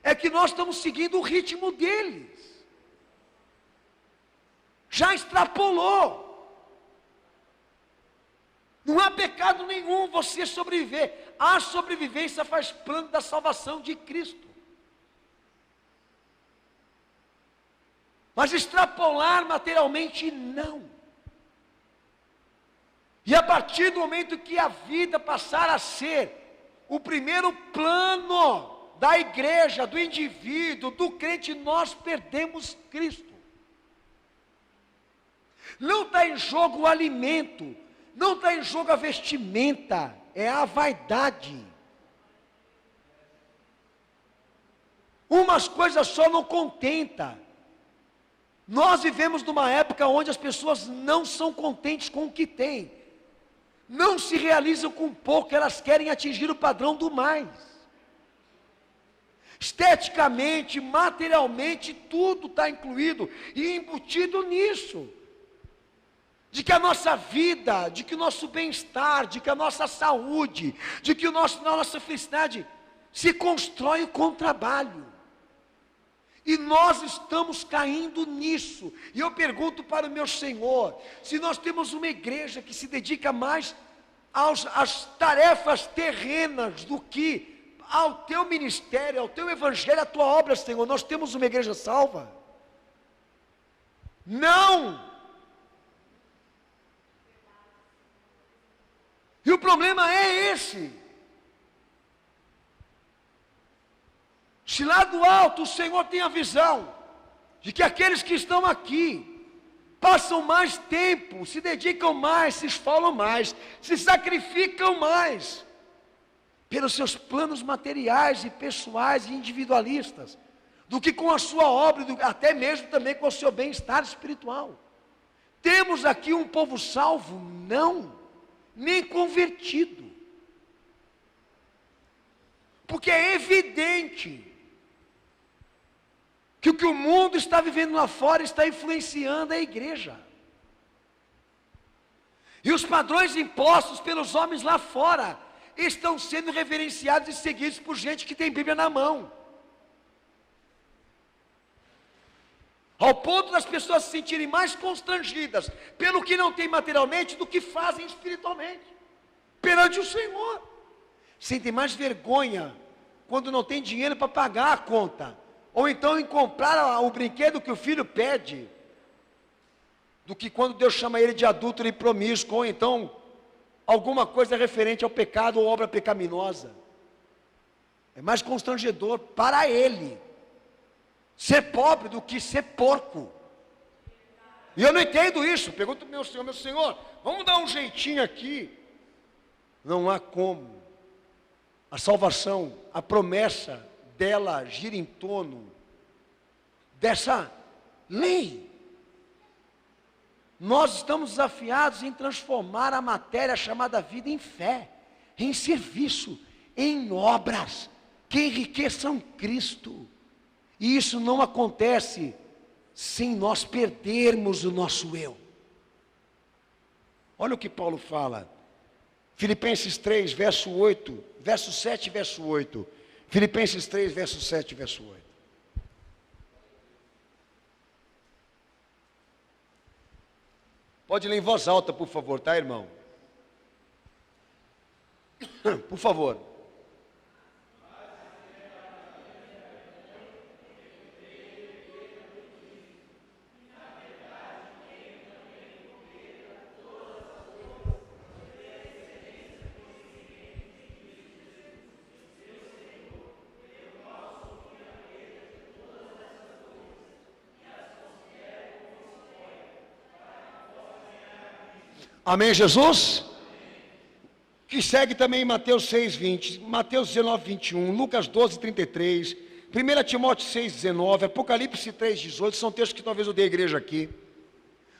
A: É que nós estamos seguindo o ritmo deles. Já extrapolou. Não há pecado nenhum você sobreviver. A sobrevivência faz plano da salvação de Cristo. Mas extrapolar materialmente não. E a partir do momento que a vida passar a ser o primeiro plano da igreja, do indivíduo, do crente, nós perdemos Cristo. Não está em jogo o alimento, não está em jogo a vestimenta, é a vaidade. Umas coisas só não contenta. Nós vivemos numa época onde as pessoas não são contentes com o que têm. Não se realizam com pouco, elas querem atingir o padrão do mais. Esteticamente, materialmente, tudo está incluído e embutido nisso. De que a nossa vida, de que o nosso bem-estar, de que a nossa saúde, de que a nossa felicidade se constrói com o trabalho. E nós estamos caindo nisso. E eu pergunto para o meu Senhor, se nós temos uma igreja que se dedica mais às tarefas terrenas do que ao teu ministério, ao teu evangelho, à tua obra, Senhor, nós temos uma igreja salva? Não! E o problema é esse. Se lá do alto o Senhor tem a visão de que aqueles que estão aqui passam mais tempo, se dedicam mais, se esfolam mais, se sacrificam mais pelos seus planos materiais e pessoais e individualistas, do que com a sua obra, até mesmo também com o seu bem-estar espiritual. Temos aqui um povo salvo? Não, nem convertido. Porque é evidente que o que o mundo está vivendo lá fora está influenciando a igreja. E os padrões impostos pelos homens lá fora estão sendo reverenciados e seguidos por gente que tem Bíblia na mão. Ao ponto das pessoas se sentirem mais constrangidas pelo que não tem materialmente do que fazem espiritualmente perante o Senhor. Sentem mais vergonha quando não tem dinheiro para pagar a conta, ou então em comprar o brinquedo que o filho pede, do que quando Deus chama ele de adúltero e promíscuo, ou então alguma coisa referente ao pecado ou obra pecaminosa. É mais constrangedor para ele ser pobre do que ser porco. E eu não entendo isso. Pergunto para o meu Senhor, vamos dar um jeitinho aqui. Não há como. A salvação, a promessa dela gira em torno dessa lei. Nós estamos desafiados em transformar a matéria chamada vida em fé, em serviço, em obras que enriqueçam Cristo. E isso não acontece sem nós perdermos o nosso eu. Olha o que Paulo fala. Filipenses 3, verso 8, verso 7 e verso 8. Filipenses 3, verso 7 e verso 8. Pode ler em voz alta, por favor, tá, irmão? Por favor. Amém, Jesus? Que segue também em Mateus 6, 20, Mateus 19, 21, Lucas 12, 33, 1 Timóteo 6, 19, Apocalipse 3, 18, são textos que talvez eu dê à igreja aqui.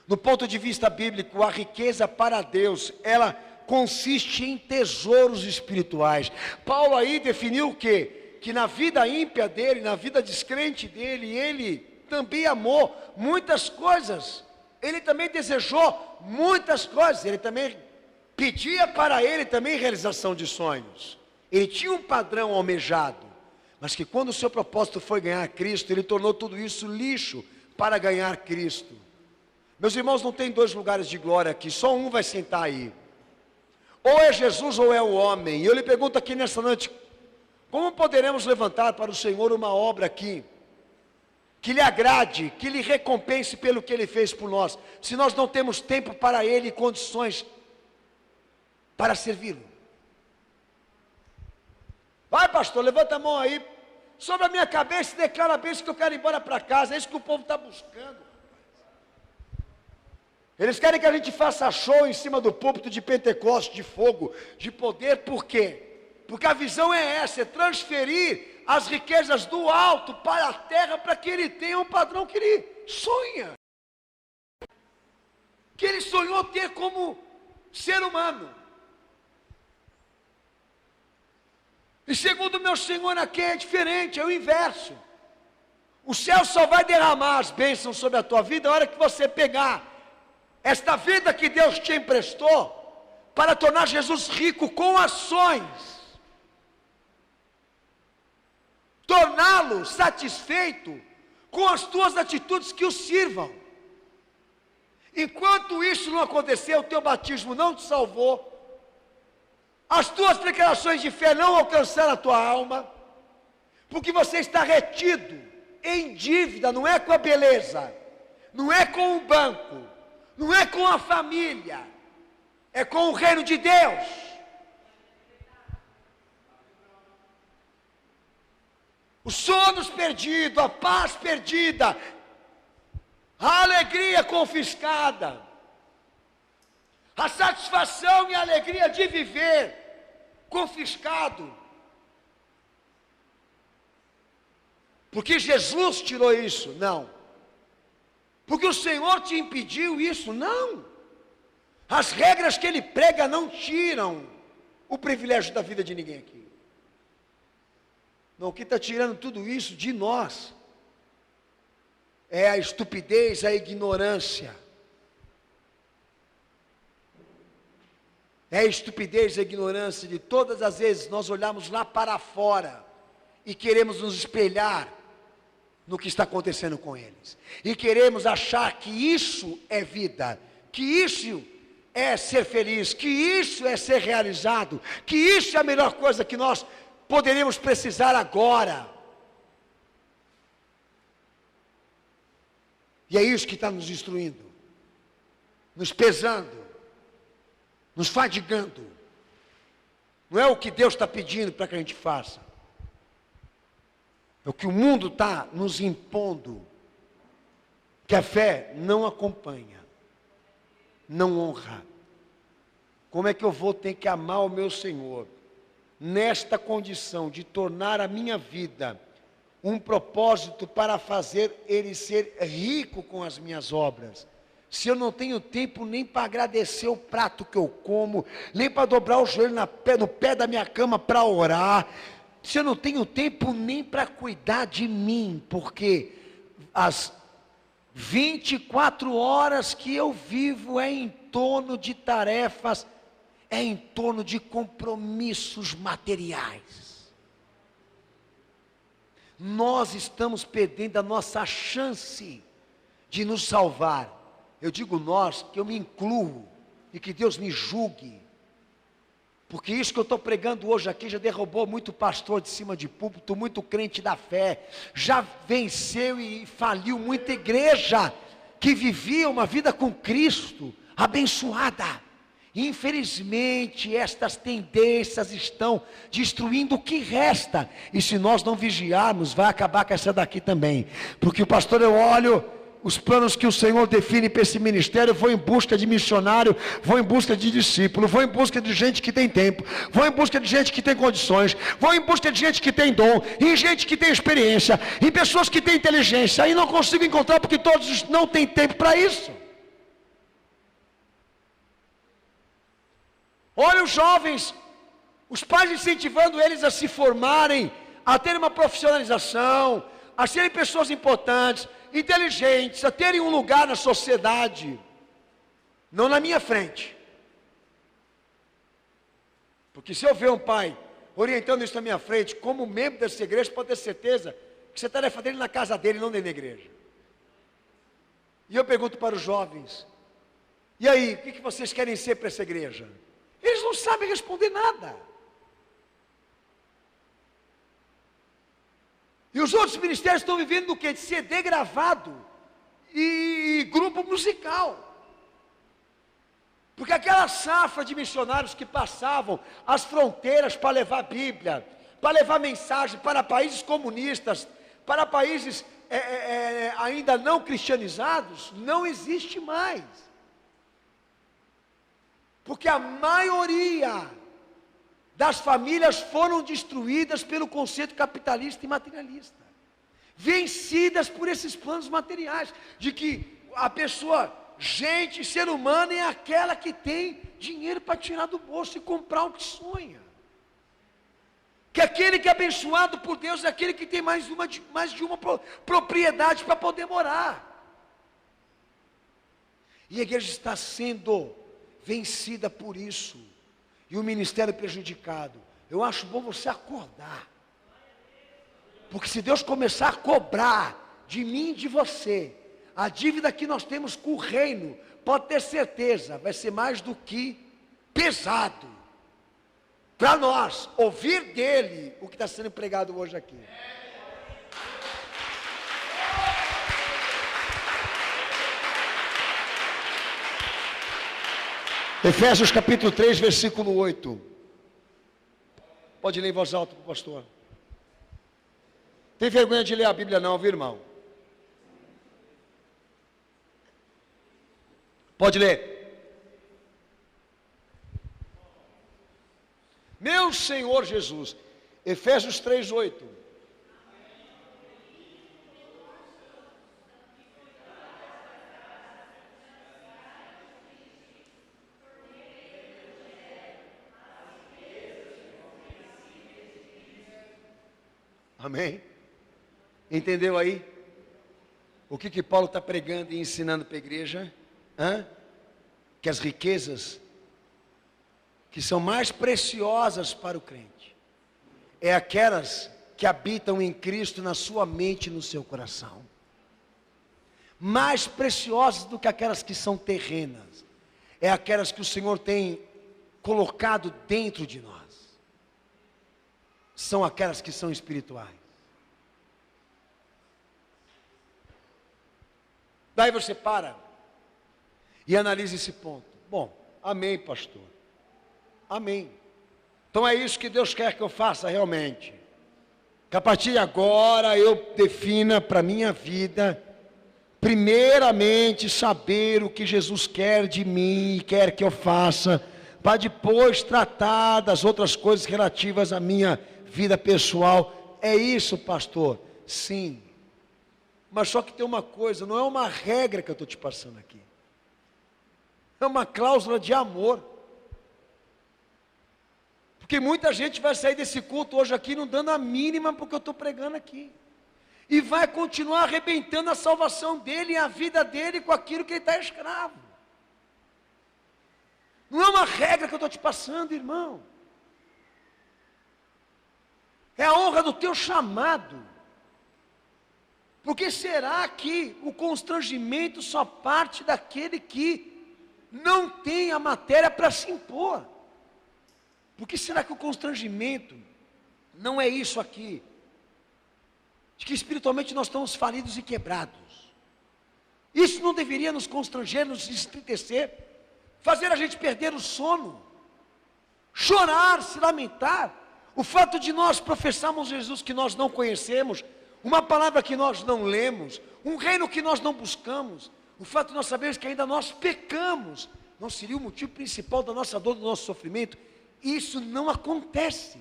A: No ponto de vista bíblico, a riqueza para Deus, ela consiste em tesouros espirituais. Paulo aí definiu o quê? Que na vida ímpia dele, na vida descrente dele, ele também amou muitas coisas. Ele também desejou muitas coisas. Ele também pedia para ele também realização de sonhos. Ele tinha um padrão almejado, mas que quando o seu propósito foi ganhar Cristo, ele tornou tudo isso lixo para ganhar Cristo. Meus irmãos, não tem dois lugares de glória aqui, só um vai sentar aí. Ou é Jesus ou é o homem. E eu lhe pergunto aqui nessa noite, como poderemos levantar para o Senhor uma obra aqui, que lhe agrade, que lhe recompense pelo que Ele fez por nós, se nós não temos tempo para Ele e condições para servi-lo? Vai, pastor, levanta a mão aí, sobre a minha cabeça e declara a bênção que eu quero ir embora para casa. É isso que o povo está buscando. Eles querem que a gente faça show em cima do púlpito de Pentecostes, de fogo, de poder. Por quê? Porque a visão é essa, é transferir as riquezas do alto para a terra, para que ele tenha um padrão que ele sonha, que ele sonhou ter como ser humano. E segundo o meu Senhor aqui é diferente, é o inverso. O céu só vai derramar as bênçãos sobre a tua vida a hora que você pegar esta vida que Deus te emprestou para tornar Jesus rico com ações, torná-lo satisfeito com as tuas atitudes que o sirvam. Enquanto isso não acontecer, o teu batismo não te salvou, as tuas declarações de fé não alcançaram a tua alma, porque você está retido em dívida, não é com a beleza, não é com o banco, não é com a família, é com o reino de Deus. Os sonos perdidos, a paz perdida, a alegria confiscada, a satisfação e a alegria de viver confiscado. Porque Jesus tirou isso? Não. Porque o Senhor te impediu isso? Não. As regras que Ele prega não tiram o privilégio da vida de ninguém aqui. Não, o que está tirando tudo isso de nós é a estupidez, a ignorância. É a estupidez, a ignorância de todas as vezes nós olhamos lá para fora e queremos nos espelhar no que está acontecendo com eles, e queremos achar que isso é vida, que isso é ser feliz, que isso é ser realizado, que isso é a melhor coisa que nós poderíamos precisar agora. E é isso que está nos destruindo, nos pesando, nos fadigando. Não é o que Deus está pedindo para que a gente faça, é o que o mundo está nos impondo, que a fé não acompanha, não honra. Como é que eu vou ter que amar o meu Senhor nesta condição de tornar a minha vida um propósito para fazer Ele ser rico com as minhas obras, se eu não tenho tempo nem para agradecer o prato que eu como, nem para dobrar o joelho no pé da minha cama para orar, se eu não tenho tempo nem para cuidar de mim, porque as 24 horas que eu vivo é em torno de tarefas, é em torno de compromissos materiais. Nós estamos perdendo a nossa chance de nos salvar. Eu digo nós, que eu me incluo, e que Deus me julgue, porque isso que eu estou pregando hoje aqui já derrubou muito pastor de cima de púlpito, muito crente da fé, já venceu e faliu muita igreja que vivia uma vida com Cristo, abençoada. Infelizmente estas tendências estão destruindo o que resta, e se nós não vigiarmos, vai acabar com essa daqui também, porque o pastor, eu olho os planos que o Senhor define para esse ministério. Vou em busca de missionário, vou em busca de discípulo, vou em busca de gente que tem tempo, vou em busca de gente que tem condições, vou em busca de gente que tem dom, em gente que tem experiência, em pessoas que têm inteligência. Aí não consigo encontrar porque todos não têm tempo para isso. Olha os jovens, os pais incentivando eles a se formarem, a terem uma profissionalização, a serem pessoas importantes, inteligentes, a terem um lugar na sociedade, não na minha frente. Porque se eu ver um pai orientando isso na minha frente, como membro dessa igreja, pode ter certeza que isso é tarefa dele na casa dele, não dentro da igreja. E eu pergunto para os jovens, e aí, o que vocês querem ser para essa igreja? Eles não sabem responder nada. E os outros ministérios estão vivendo do quê? De CD gravado e grupo musical. Porque aquela safra de missionários que passavam as fronteiras para levar a Bíblia, para levar mensagem para países comunistas, para países ainda não cristianizados, não existe mais. Porque a maioria das famílias foram destruídas pelo conceito capitalista e materialista, vencidas por esses planos materiais, de que a pessoa, gente, ser humano é aquela que tem dinheiro para tirar do bolso e comprar o que sonha, que aquele que é abençoado por Deus é aquele que tem mais de uma propriedade para poder morar, e a igreja está sendo vencida por isso, e o ministério prejudicado. Eu acho bom você acordar, porque se Deus começar a cobrar de mim e de você, a dívida que nós temos com o reino, pode ter certeza, vai ser mais do que pesado, para nós, ouvir dele, o que está sendo pregado hoje aqui. Efésios capítulo 3, versículo 8. Pode ler em voz alta para o pastor. Tem vergonha de ler a Bíblia não, viu, irmão? Pode ler. Meu Senhor Jesus. Efésios 3, 8. Amém? Entendeu aí? O que Paulo está pregando e ensinando para a igreja? Que as riquezas que são mais preciosas para o crente é aquelas que habitam em Cristo na sua mente e no seu coração. Mais preciosas do que aquelas que são terrenas, é aquelas que o Senhor tem colocado dentro de nós. São aquelas que são espirituais. Daí você para e analisa esse ponto. Bom, amém, pastor. Amém. Então é isso que Deus quer que eu faça realmente. Que a partir de agora eu defina para a minha vida, primeiramente saber o que Jesus quer de mim e quer que eu faça, para depois tratar das outras coisas relativas à minha vida pessoal. É isso, pastor? Sim. Mas só que tem uma coisa, não é uma regra que eu estou te passando aqui. É uma cláusula de amor. Porque muita gente vai sair desse culto hoje aqui não dando a mínima porque eu estou pregando aqui. E vai continuar arrebentando a salvação dele e a vida dele com aquilo que ele está escravo. Não é uma regra que eu estou te passando, irmão. É a honra do teu chamado. Porque será que o constrangimento só parte daquele que não tem a matéria para se impor? Porque será que o constrangimento não é isso aqui? De que espiritualmente nós estamos falidos e quebrados. Isso não deveria nos constranger, nos entristecer, fazer a gente perder o sono, chorar, se lamentar. O fato de nós professarmos Jesus que nós não conhecemos, uma palavra que nós não lemos, um reino que nós não buscamos, o fato de nós sabermos que ainda nós pecamos, não seria o motivo principal da nossa dor, do nosso sofrimento? Isso não acontece.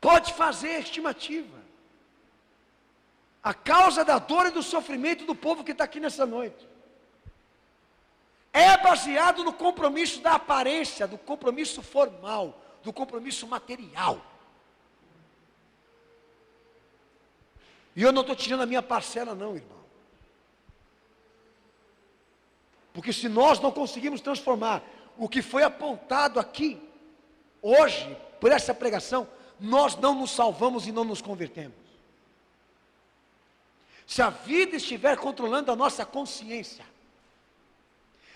A: Pode fazer estimativa. A causa da dor e do sofrimento do povo que está aqui nessa noite é baseado no compromisso da aparência, do compromisso formal, do compromisso material. E eu não estou tirando a minha parcela não, irmão. Porque se nós não conseguimos transformar o que foi apontado aqui, hoje, por essa pregação, nós não nos salvamos e não nos convertemos. Se a vida estiver controlando a nossa consciência,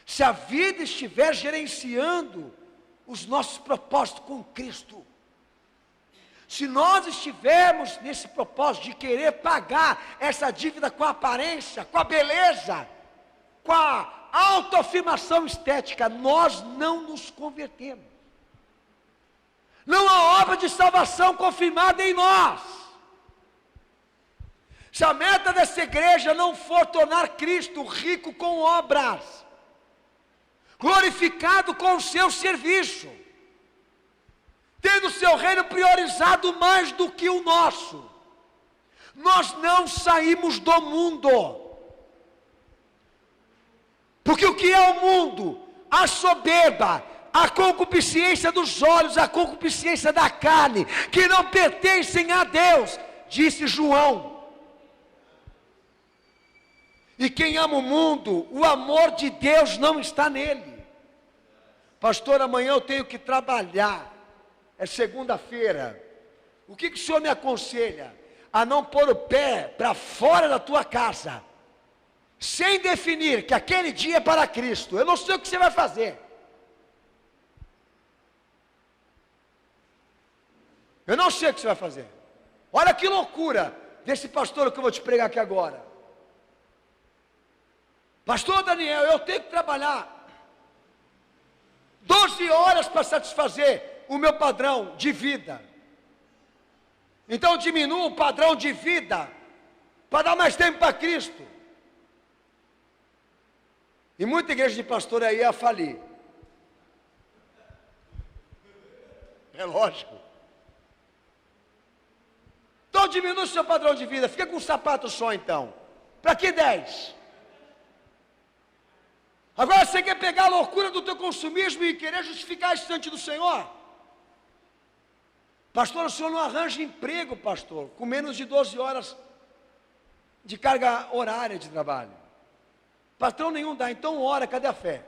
A: se a vida estiver gerenciando os nossos propósitos com Cristo, se nós estivermos nesse propósito de querer pagar essa dívida com a aparência, com a beleza, com a autoafirmação estética, nós não nos convertemos. Não há obra de salvação confirmada em nós. Se a meta dessa igreja não for tornar Cristo rico com obras, glorificado com o seu serviço, tendo o seu reino priorizado mais do que o nosso, nós não saímos do mundo. Porque o que é o mundo? A soberba, a concupiscência dos olhos, a concupiscência da carne, que não pertencem a Deus, disse João. E quem ama o mundo, o amor de Deus não está nele. Pastor, amanhã eu tenho que trabalhar, é segunda-feira. O que o senhor me aconselha? A não pôr o pé para fora da tua casa, sem definir que aquele dia é para Cristo. Eu não sei o que você vai fazer. Eu não sei o que você vai fazer. Olha que loucura desse pastor que eu vou te pregar aqui agora. Pastor Daniel, eu tenho que trabalhar 12 horas para satisfazer o meu padrão de vida. Então diminua o padrão de vida para dar mais tempo para Cristo. E muita igreja de pastor aí ia falir. É lógico. Então diminui o seu padrão de vida. Fica com um sapato só então. Para que 10? Agora você quer pegar a loucura do teu consumismo e querer justificar isso diante do Senhor? Pastor, o senhor não arranja emprego, pastor, com menos de 12 horas de carga horária de trabalho. Patrão nenhum dá, então ora, cadê a fé?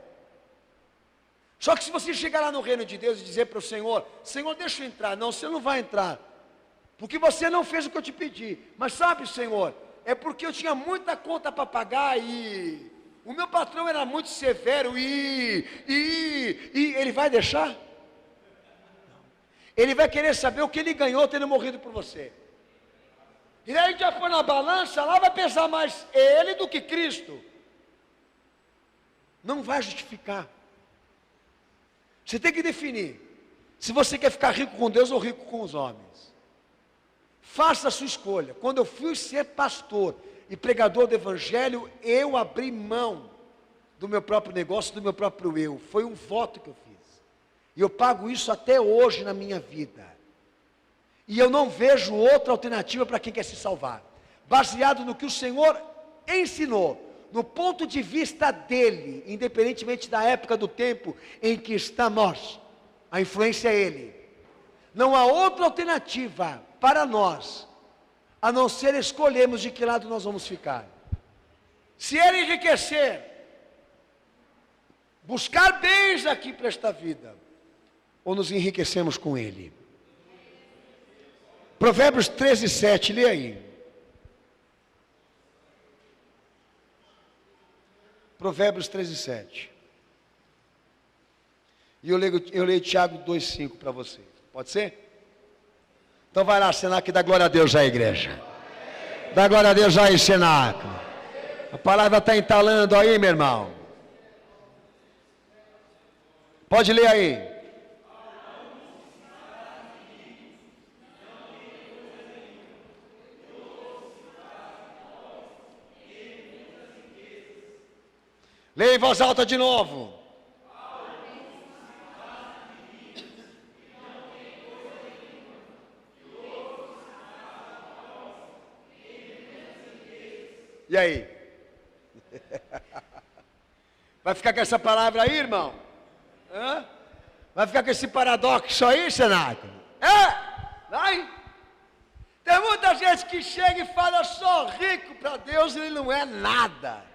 A: Só que se você chegar lá no reino de Deus e dizer para o Senhor, Senhor, deixa eu entrar. Não, você não vai entrar, porque você não fez o que eu te pedi. Mas sabe, Senhor, é porque eu tinha muita conta para pagar e o meu patrão era muito severo e ele vai deixar? Ele vai querer saber o que ele ganhou tendo morrido por você. E daí já põe na balança, lá vai pesar mais ele do que Cristo. Não vai justificar. Você tem que definir se você quer ficar rico com Deus ou rico com os homens. Faça a sua escolha. Quando eu fui ser pastor e pregador do evangelho, eu abri mão do meu próprio negócio, do meu próprio eu. Foi um voto que eu fiz. E eu pago isso até hoje na minha vida. E eu não vejo outra alternativa para quem quer se salvar. Baseado no que o Senhor ensinou, no ponto de vista dele, independentemente da época do tempo em que estamos, a influência é ele. Não há outra alternativa para nós, a não ser escolhermos de que lado nós vamos ficar. Se ele enriquecer, buscar bens aqui para esta vida, ou nos enriquecemos com ele. Provérbios 13, 7, lê aí. Provérbios 13, 7. E eu leio Tiago 2, 5 para você. Pode ser? Então vai lá, Senac, dá glória a Deus à igreja. Dá glória a Deus aí, Senac. A palavra está entalando aí, meu irmão. Pode ler aí. Leia em voz alta de novo. E aí? Vai ficar com essa palavra aí, irmão? Hã? Vai ficar com esse paradoxo aí, cenáculo? Vai? Tem muita gente que chega e fala, eu sou rico, para Deus ele não é nada.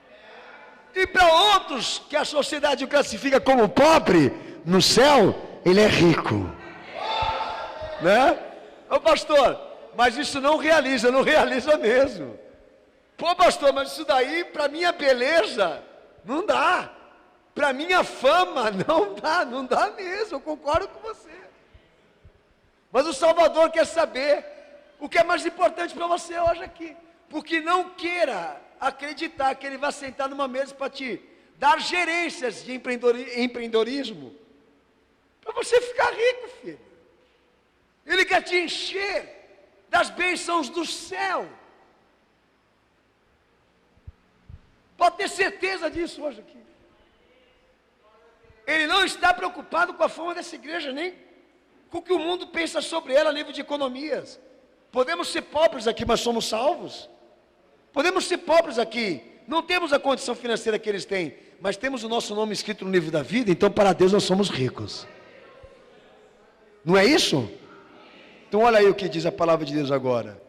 A: E para outros, que a sociedade o classifica como pobre, no céu, ele é rico. Né? Ô pastor, mas isso não realiza mesmo. Pô pastor, mas isso daí, para minha beleza, não dá. Para minha fama, não dá mesmo, eu concordo com você. Mas o Salvador quer saber o que é mais importante para você hoje aqui. Porque não queira acreditar que ele vai sentar numa mesa para te dar gerências de empreendedorismo, para você ficar rico, filho. Ele quer te encher das bênçãos do céu. Pode ter certeza disso hoje aqui. Ele não está preocupado com a fama dessa igreja, nem com o que o mundo pensa sobre ela a nível de economias. Podemos ser pobres aqui, mas somos salvos. Podemos ser pobres aqui, não temos a condição financeira que eles têm, mas temos o nosso nome escrito no livro da vida, então para Deus nós somos ricos. Não é isso? Então olha aí o que diz a palavra de Deus agora.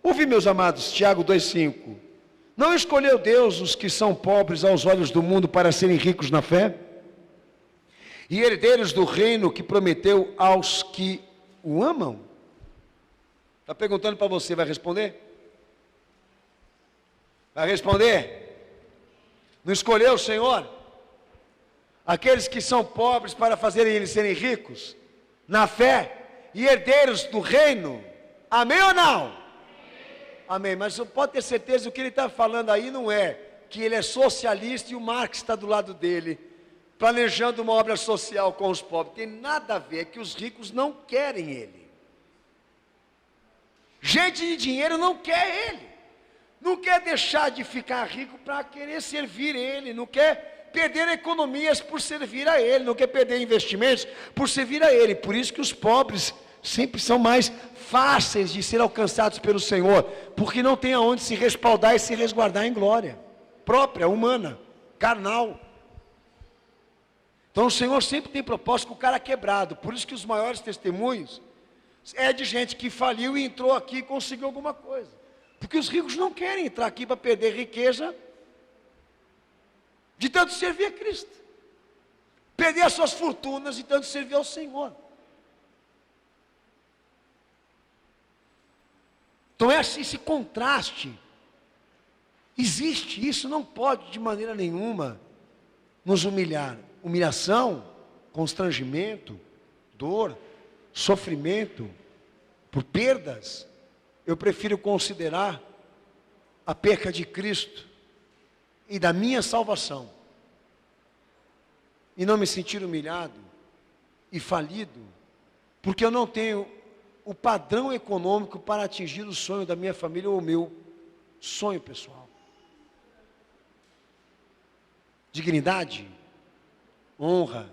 A: Ouve, meus amados, Tiago 2,5. Não escolheu Deus os que são pobres aos olhos do mundo para serem ricos na fé? E herdeiros do reino que prometeu aos que o amam? Está perguntando para você, vai responder? Vai responder? Não escolheu o Senhor aqueles que são pobres para fazerem eles serem ricos na fé e herdeiros do reino? Amém ou não? Amém. Mas pode ter certeza que o que ele está falando aí não é que ele é socialista e o Marx está do lado dele, planejando uma obra social com os pobres. Tem nada a ver, é que os ricos não querem ele. Gente de dinheiro não quer ele. Não quer deixar de ficar rico para querer servir ele, não quer perder economias por servir a ele, não quer perder investimentos por servir a ele. Por isso que os pobres sempre são mais fáceis de ser alcançados pelo Senhor, porque não tem aonde se respaldar e se resguardar em glória própria, humana, carnal. Então o Senhor sempre tem propósito com o cara quebrado. Por isso que os maiores testemunhos é de gente que faliu e entrou aqui e conseguiu alguma coisa. Porque os ricos não querem entrar aqui para perder riqueza de tanto servir a Cristo, perder as suas fortunas de tanto servir ao Senhor. Então esse contraste existe, isso não pode de maneira nenhuma nos humilhar. Humilhação, constrangimento, dor, sofrimento por perdas, eu prefiro considerar a perca de Cristo e da minha salvação, e não me sentir humilhado e falido, porque eu não tenho o padrão econômico para atingir o sonho da minha família ou o meu sonho pessoal. Dignidade, honra,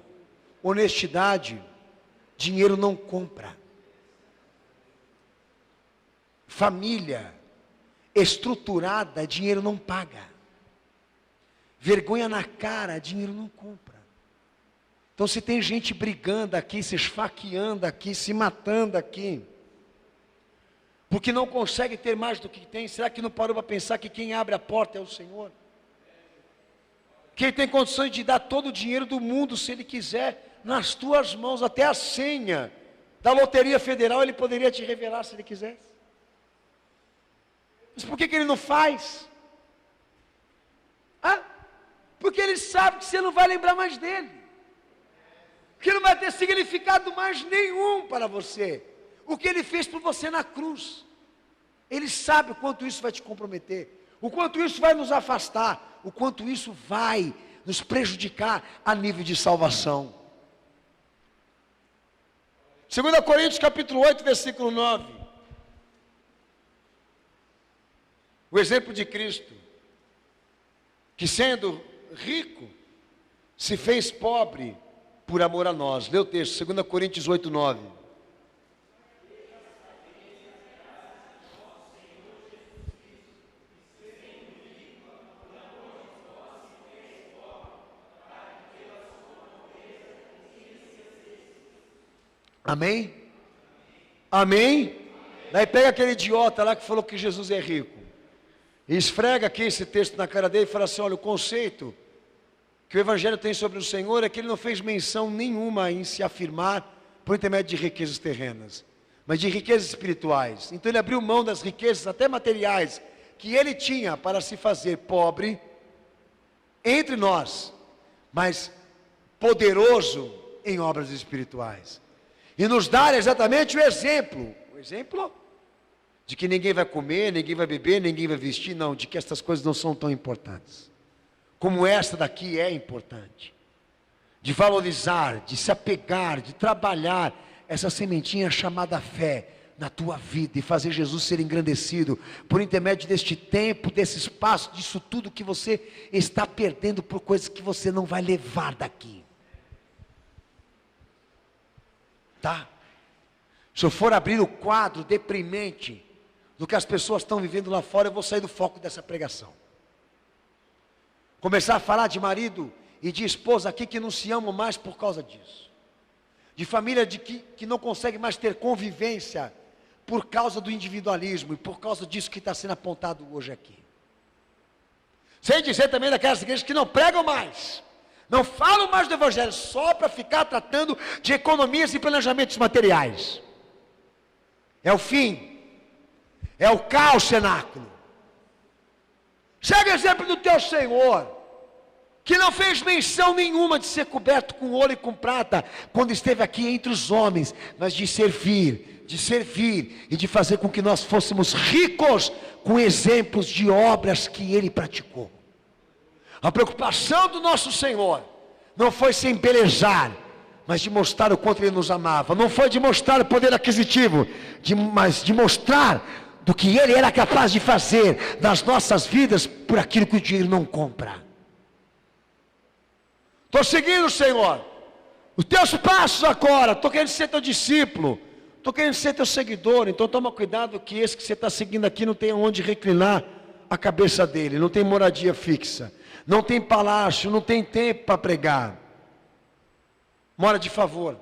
A: honestidade, dinheiro não compra. Família estruturada, dinheiro não paga. Vergonha na cara, dinheiro não compra. Então se tem gente brigando aqui, se esfaqueando aqui, se matando aqui, porque não consegue ter mais do que tem, será que não parou para pensar que quem abre a porta é o Senhor? Quem tem condições de dar todo o dinheiro do mundo, se Ele quiser, nas tuas mãos, até a senha da Loteria Federal, Ele poderia te revelar se Ele quisesse. Mas por que Ele não faz? Porque Ele sabe que você não vai lembrar mais dEle, que não vai ter significado mais nenhum para você, o que Ele fez por você na cruz. Ele sabe o quanto isso vai te comprometer, o quanto isso vai nos afastar, o quanto isso vai nos prejudicar a nível de salvação. 2 Coríntios capítulo 8, versículo 9. O exemplo de Cristo, que sendo rico, se fez pobre por amor a nós. Lê o texto, 2 Coríntios 8, 9. Amém? Amém? Daí pega aquele idiota lá que falou que Jesus é rico, e esfrega aqui esse texto na cara dele e fala assim: olha, o conceito que o Evangelho tem sobre o Senhor é que ele não fez menção nenhuma em se afirmar por intermédio de riquezas terrenas, mas de riquezas espirituais. Então ele abriu mão das riquezas até materiais que ele tinha para se fazer pobre entre nós, mas poderoso em obras espirituais, e nos dar exatamente o exemplo de que ninguém vai comer, ninguém vai beber, ninguém vai vestir, não, de que estas coisas não são tão importantes, como esta daqui é importante, de valorizar, de se apegar, de trabalhar essa sementinha chamada fé na tua vida, e fazer Jesus ser engrandecido, por intermédio deste tempo, desse espaço, disso tudo que você está perdendo, por coisas que você não vai levar daqui, tá? Se eu for abrir o quadro deprimente do que as pessoas estão vivendo lá fora, eu vou sair do foco dessa pregação. Começar a falar de marido e de esposa aqui que não se amam mais por causa disso. De família que não consegue mais ter convivência por causa do individualismo e por causa disso que está sendo apontado hoje aqui. Sem dizer também daquelas igrejas que não pregam mais, não falam mais do Evangelho, só para ficar tratando de economias e planejamentos materiais. É o fim, é o caos, cenáculo. Segue o exemplo do teu Senhor, que não fez menção nenhuma de ser coberto com ouro e com prata, quando esteve aqui entre os homens, mas de servir e de fazer com que nós fôssemos ricos com exemplos de obras que Ele praticou. A preocupação do nosso Senhor não foi se embelezar, mas de mostrar o quanto Ele nos amava. Não foi de mostrar o poder aquisitivo, mas de mostrar do que Ele era capaz de fazer nas nossas vidas, por aquilo que o dinheiro não compra. Estou seguindo, Senhor, os teus passos agora. Estou querendo ser teu discípulo, estou querendo ser teu seguidor. Então toma cuidado que esse que você está seguindo aqui não tem onde reclinar a cabeça dele, não tem moradia fixa, não tem palácio, não tem tempo para pregar, mora de favor.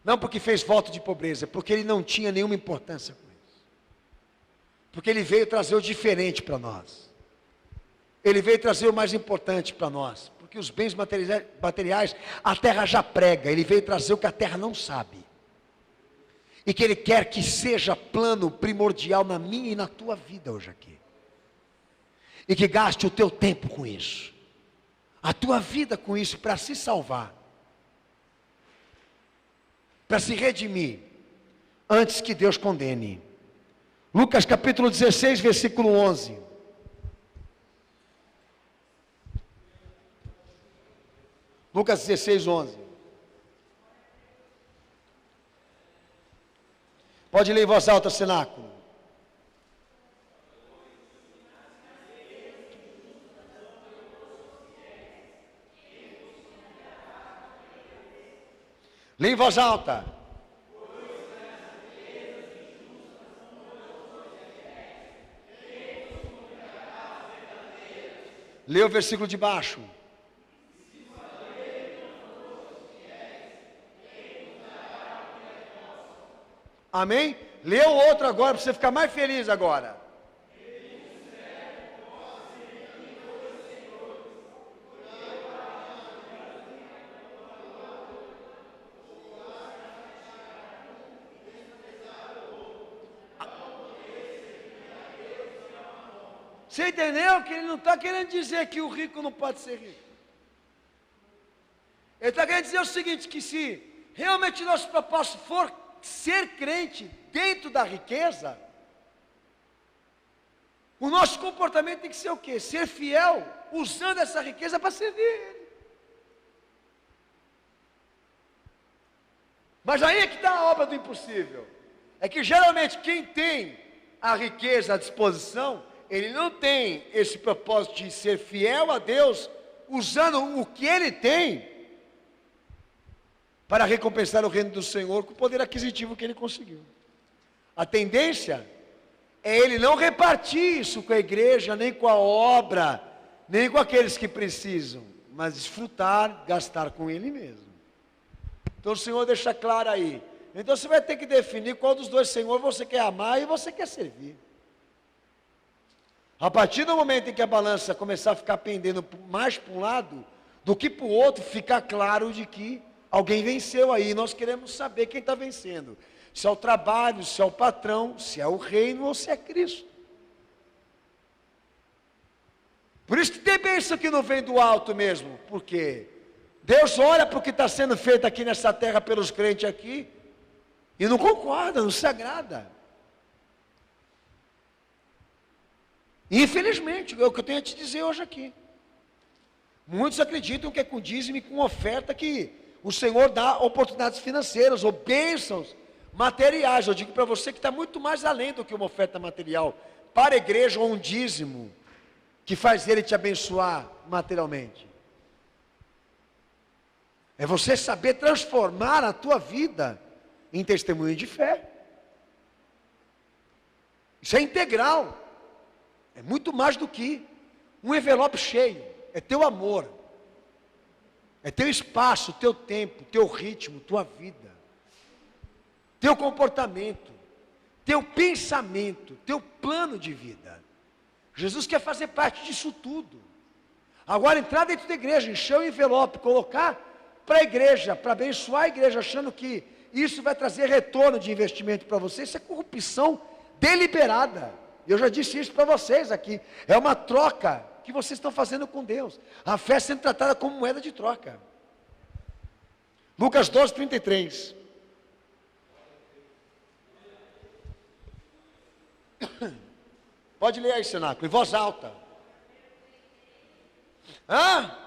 A: Não porque fez voto de pobreza, porque ele não tinha nenhuma importância com isso, porque ele veio trazer o diferente para nós, ele veio trazer o mais importante para nós, porque os bens materiais a terra já prega, ele veio trazer o que a terra não sabe, e que ele quer que seja plano primordial na minha e na tua vida hoje aqui, e que gaste o teu tempo com isso, a tua vida com isso, para se salvar, para se redimir, antes que Deus condene. Lucas capítulo 16, versículo 11. Lucas 16, 11. Pode ler em voz alta, cenáculo. Lê em voz alta. Lê o versículo de baixo. Amém? Lê o outro agora, para você ficar mais feliz agora. Você entendeu que ele não está querendo dizer que o rico não pode ser rico. Ele está querendo dizer o seguinte, que se realmente nosso propósito for ser crente dentro da riqueza, o nosso comportamento tem que ser o quê? Ser fiel, usando essa riqueza para servir Ele. Mas aí é que está a obra do impossível. É que geralmente quem tem a riqueza à disposição, ele não tem esse propósito de ser fiel a Deus usando o que ele tem para recompensar o reino do Senhor com o poder aquisitivo que ele conseguiu. A tendência é ele não repartir isso com a igreja, nem com a obra, nem com aqueles que precisam, mas desfrutar, gastar com ele mesmo. Então o Senhor deixa claro aí. Então você vai ter que definir qual dos dois Senhor você quer amar e você quer servir. A partir do momento em que a balança começar a ficar pendendo mais para um lado do que para o outro, fica claro de que alguém venceu aí. Nós queremos saber quem está vencendo. Se é o trabalho, se é o patrão, se é o reino ou se é Cristo. Por isso que tem bênção que não vem do alto mesmo, porque Deus olha para o que está sendo feito aqui nessa terra pelos crentes aqui, e não concorda, não se agrada. Infelizmente, é o que eu tenho a te dizer hoje aqui. Muitos acreditam que é com dízimo e com oferta que o Senhor dá oportunidades financeiras ou bênçãos materiais. Eu digo para você que está muito mais além do que uma oferta material para a igreja ou um dízimo que faz ele te abençoar materialmente. É você saber transformar a tua vida em testemunho de fé. Isso é integral. É muito mais do que um envelope cheio. É teu amor. É teu espaço, teu tempo, teu ritmo, tua vida. Teu comportamento, teu pensamento, teu plano de vida. Jesus quer fazer parte disso tudo. Agora entrar dentro da igreja, encher o envelope, colocar para a igreja, para abençoar a igreja, achando que isso vai trazer retorno de investimento para você, isso é corrupção deliberada. Eu já disse isso para vocês aqui. É uma troca que vocês estão fazendo com Deus. A fé sendo tratada como moeda de troca. Lucas 12, 33. Pode ler aí, cenáculo, em voz alta. Hã?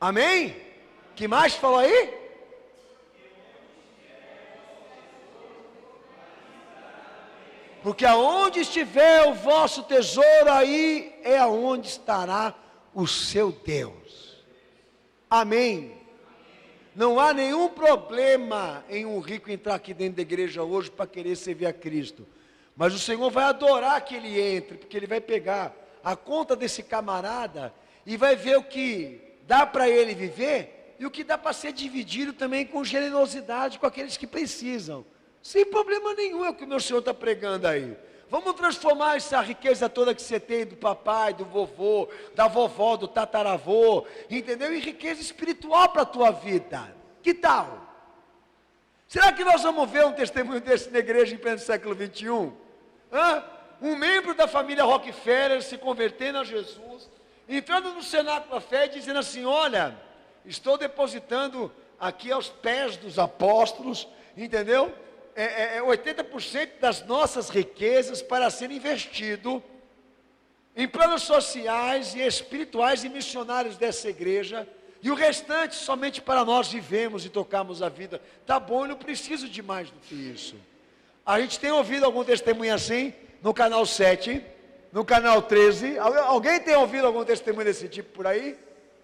A: Amém? Que mais falou aí? Porque aonde estiver o vosso tesouro, aí é aonde estará o seu Deus. Amém? Não há nenhum problema em um rico entrar aqui dentro da igreja hoje para querer servir a Cristo. Mas o Senhor vai adorar que ele entre, porque ele vai pegar a conta desse camarada e vai ver o que dá para ele viver e o que dá para ser dividido também com generosidade com aqueles que precisam. Sem problema nenhum, é o que o meu Senhor está pregando aí. Vamos transformar essa riqueza toda que você tem do papai, do vovô, da vovó, do tataravô, entendeu? Em riqueza espiritual para a tua vida. Que tal? Será que nós vamos ver um testemunho desse na igreja em pleno século 21? Um membro da família Rockefeller se convertendo a Jesus, entrando no cenáculo da fé e dizendo assim: olha, estou depositando aqui aos pés dos apóstolos, entendeu? 80% das nossas riquezas para ser investido em planos sociais e espirituais e missionários dessa igreja, e o restante somente para nós vivemos e tocarmos a vida. Tá bom, eu não preciso de mais do que isso. A gente tem ouvido algum testemunho assim no canal 7, no canal 13. Alguém tem ouvido algum testemunho desse tipo por aí?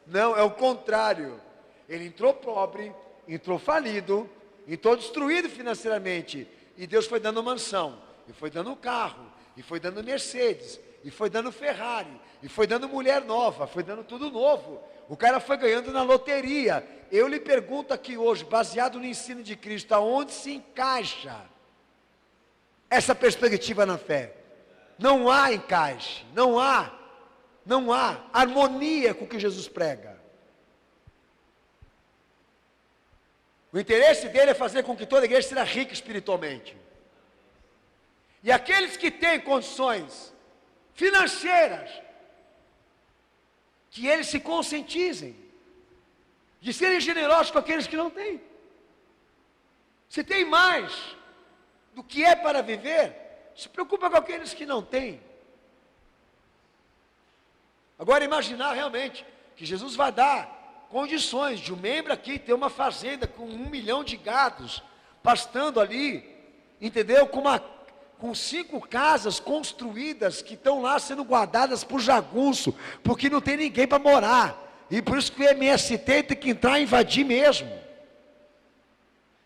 A: Não, é o contrário. Ele entrou pobre, entrou falido, entrou destruído financeiramente, e Deus foi dando mansão, e foi dando carro, e foi dando Mercedes, e foi dando Ferrari, e foi dando mulher nova, foi dando tudo novo. O cara foi ganhando na loteria. Eu lhe pergunto aqui hoje, baseado no ensino de Cristo, aonde se encaixa essa perspectiva na fé? Não há encaixe, não há harmonia com o que Jesus prega. O interesse dele é fazer com que toda a igreja seja rica espiritualmente. E aqueles que têm condições financeiras, que eles se conscientizem de serem generosos com aqueles que não têm. Se tem mais do que é para viver, se preocupa com aqueles que não têm. Agora imaginar realmente que Jesus vai dar condições de um membro aqui ter uma fazenda com 1 milhão de gados, pastando ali, entendeu? Com 5 casas construídas que estão lá sendo guardadas por jagunço, porque não tem ninguém para morar. E por isso que o MST tem que entrar e invadir mesmo.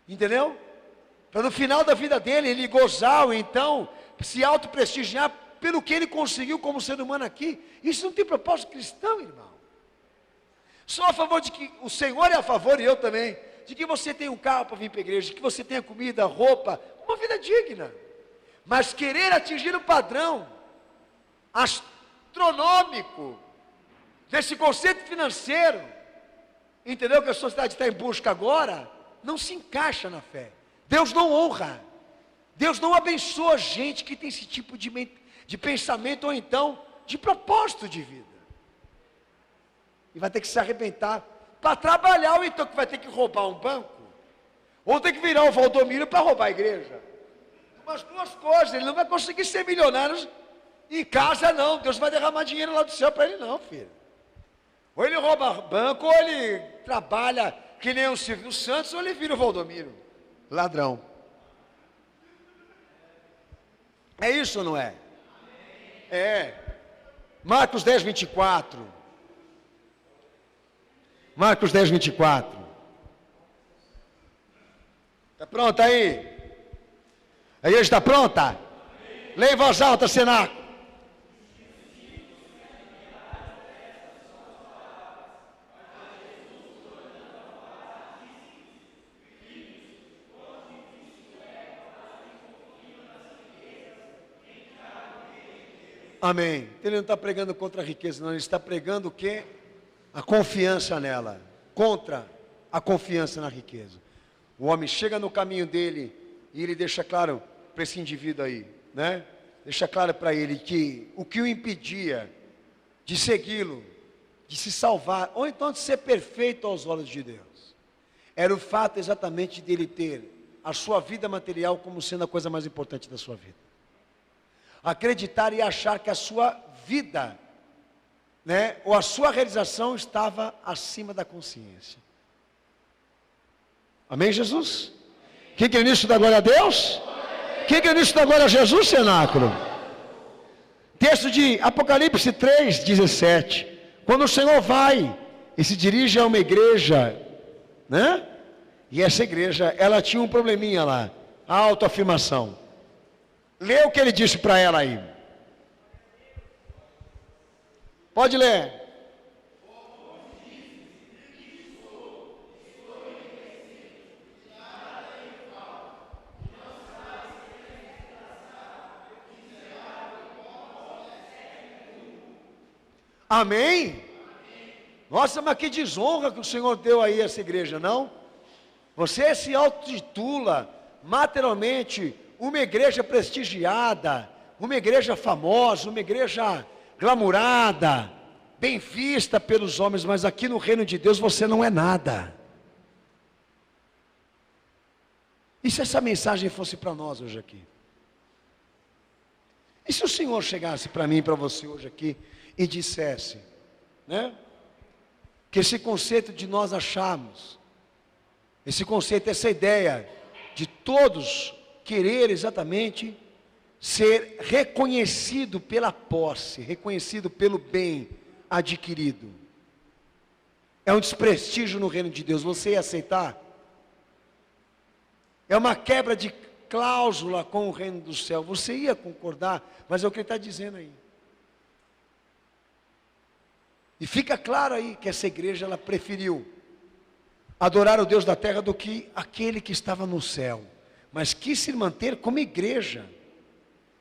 A: Entendeu? Para no final da vida dele, ele gozar ou então se autoprestigiar pelo que ele conseguiu como ser humano aqui. Isso não tem propósito cristão, irmão. Sou a favor de que, o Senhor é a favor e eu também, de que você tenha um carro para vir para a igreja, de que você tenha comida, roupa, uma vida digna. Mas querer atingir o padrão astronômico desse conceito financeiro, entendeu? Que a sociedade está em busca agora, não se encaixa na fé. Deus não honra, Deus não abençoa gente que tem esse tipo de pensamento ou então de propósito de vida. E vai ter que se arrebentar para trabalhar, ou então que vai ter que roubar um banco, ou tem que virar o Valdomiro para roubar a igreja. Umas duas coisas, ele não vai conseguir ser milionário em casa não, Deus vai derramar dinheiro lá do céu para ele não, filho. Ou ele rouba banco, ou ele trabalha que nem o Silvio Santos, ou ele vira o Valdomiro, ladrão. É isso ou não é? É. Marcos 10, 24. Marcos 10, 24. Está pronta aí? A igreja está pronta? Leia em voz alta, cenáculo. Amém. Ele não está pregando contra a riqueza, não. Ele está pregando o quê? A confiança nela. Contra a confiança na riqueza. O homem chega no caminho dele e ele deixa claro para esse indivíduo aí, né? Deixa claro para ele que o que o impedia de segui-lo, de se salvar, ou então de ser perfeito aos olhos de Deus, era o fato exatamente dele ter a sua vida material como sendo a coisa mais importante da sua vida. Acreditar e achar que a sua vida, né, ou a sua realização estava acima da consciência. Amém, Jesus? Quem que é nisso da glória a Deus? Quem que é nisso da glória a Jesus, cenáculo? Texto de Apocalipse 3, 17. Quando o Senhor vai e se dirige a uma igreja, né? E essa igreja, ela tinha um probleminha lá, a autoafirmação. Lê o que ele disse para ela aí. Pode ler. Amém? Nossa, mas que desonra que o Senhor deu aí a essa igreja, não? Você se autotitula materialmente uma igreja prestigiada, uma igreja famosa, uma igreja glamourada, bem vista pelos homens, mas aqui no reino de Deus você não é nada. E se essa mensagem fosse para nós hoje aqui? E se o Senhor chegasse para mim e para você hoje aqui e dissesse, né, que esse conceito de nós acharmos, esse conceito, essa ideia de todos querer exatamente ser reconhecido pela posse, reconhecido pelo bem adquirido, é um desprestígio no reino de Deus, você ia aceitar? É uma quebra de cláusula com o reino do céu, você ia concordar? Mas é o que ele está dizendo aí. E fica claro aí que essa igreja, ela preferiu adorar o Deus da terra do que aquele que estava no céu. Mas quis se manter como igreja.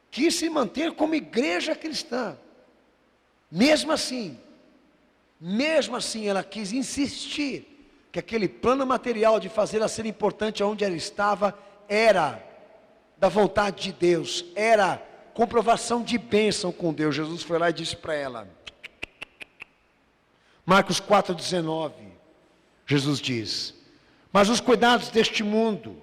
A: Quis se manter como igreja cristã. Mesmo assim ela quis insistir que aquele plano material de fazê-la ser importante onde ela estava era da vontade de Deus, era comprovação de bênção com Deus. Jesus foi lá e disse para ela, Marcos 4,19, Jesus diz, mas os cuidados deste mundo,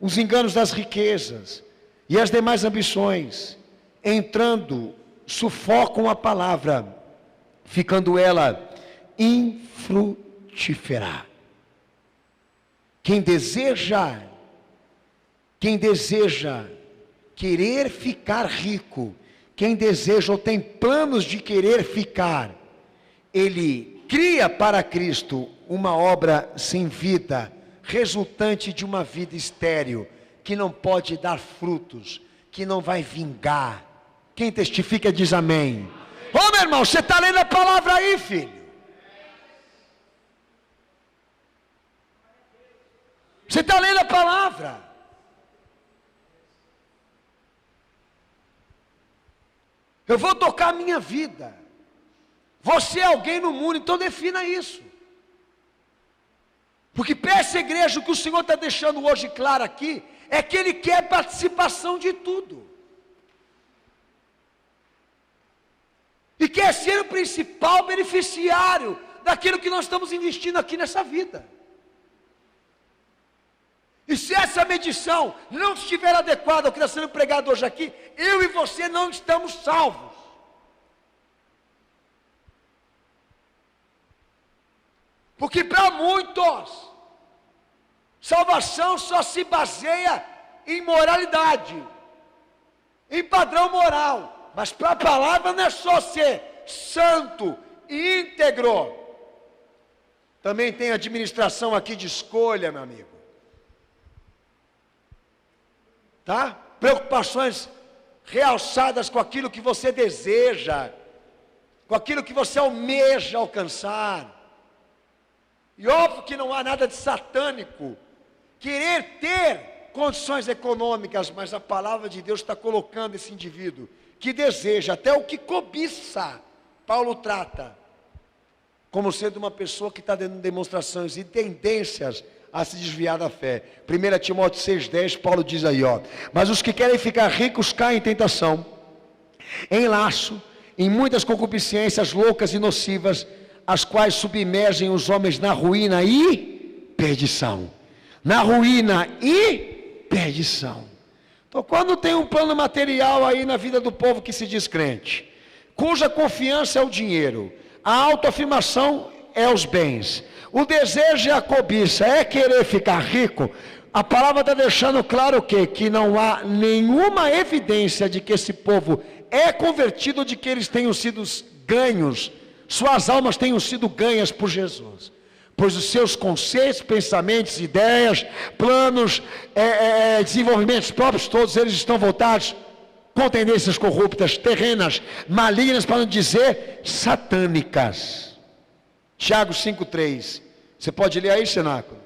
A: os enganos das riquezas e as demais ambições, entrando, sufocam a palavra ficando ela infrutífera. Quem deseja querer ficar rico, quem deseja ou tem planos de querer ficar, ele cria para Cristo uma obra sem vida, resultante de uma vida estéril, que não pode dar frutos, que não vai vingar. Quem testifica diz amém. Ô meu irmão, você está lendo a palavra aí, filho? Você está lendo a palavra? Eu vou tocar a minha vida. Você é alguém no mundo, então defina isso. Porque para essa igreja, o que o Senhor está deixando hoje claro aqui, é que Ele quer participação de tudo. E quer ser o principal beneficiário daquilo que nós estamos investindo aqui nessa vida. E se essa medição não estiver adequada ao que está sendo pregado hoje aqui, eu e você não estamos salvos. Porque para muitos, salvação só se baseia em moralidade, em padrão moral. Mas para a palavra não é só ser santo e íntegro. Também tem administração aqui de escolha, meu amigo. Tá? Preocupações realçadas com aquilo que você deseja, com aquilo que você almeja alcançar. E óbvio que não há nada de satânico querer ter condições econômicas, mas a palavra de Deus está colocando esse indivíduo que deseja, até o que cobiça, Paulo trata como sendo uma pessoa que está dando demonstrações e tendências a se desviar da fé. 1 Timóteo 6,10, Paulo diz aí, mas os que querem ficar ricos caem em tentação, em laço, em muitas concupiscências loucas e nocivas, as quais submergem os homens na ruína e perdição. Na ruína e perdição. Então, quando tem um plano material aí na vida do povo que se diz crente, cuja confiança é o dinheiro, a autoafirmação é os bens, o desejo é a cobiça, é querer ficar rico, a palavra está deixando claro o quê? Que não há nenhuma evidência de que esse povo é convertido, de que eles tenham sido ganhos, suas almas tenham sido ganhas por Jesus. Pois os seus conceitos, pensamentos, ideias, planos, desenvolvimentos próprios, todos eles estão voltados com tendências corruptas, terrenas, malignas, para não dizer satânicas. Tiago 5,3. Você pode ler aí, cenáculo?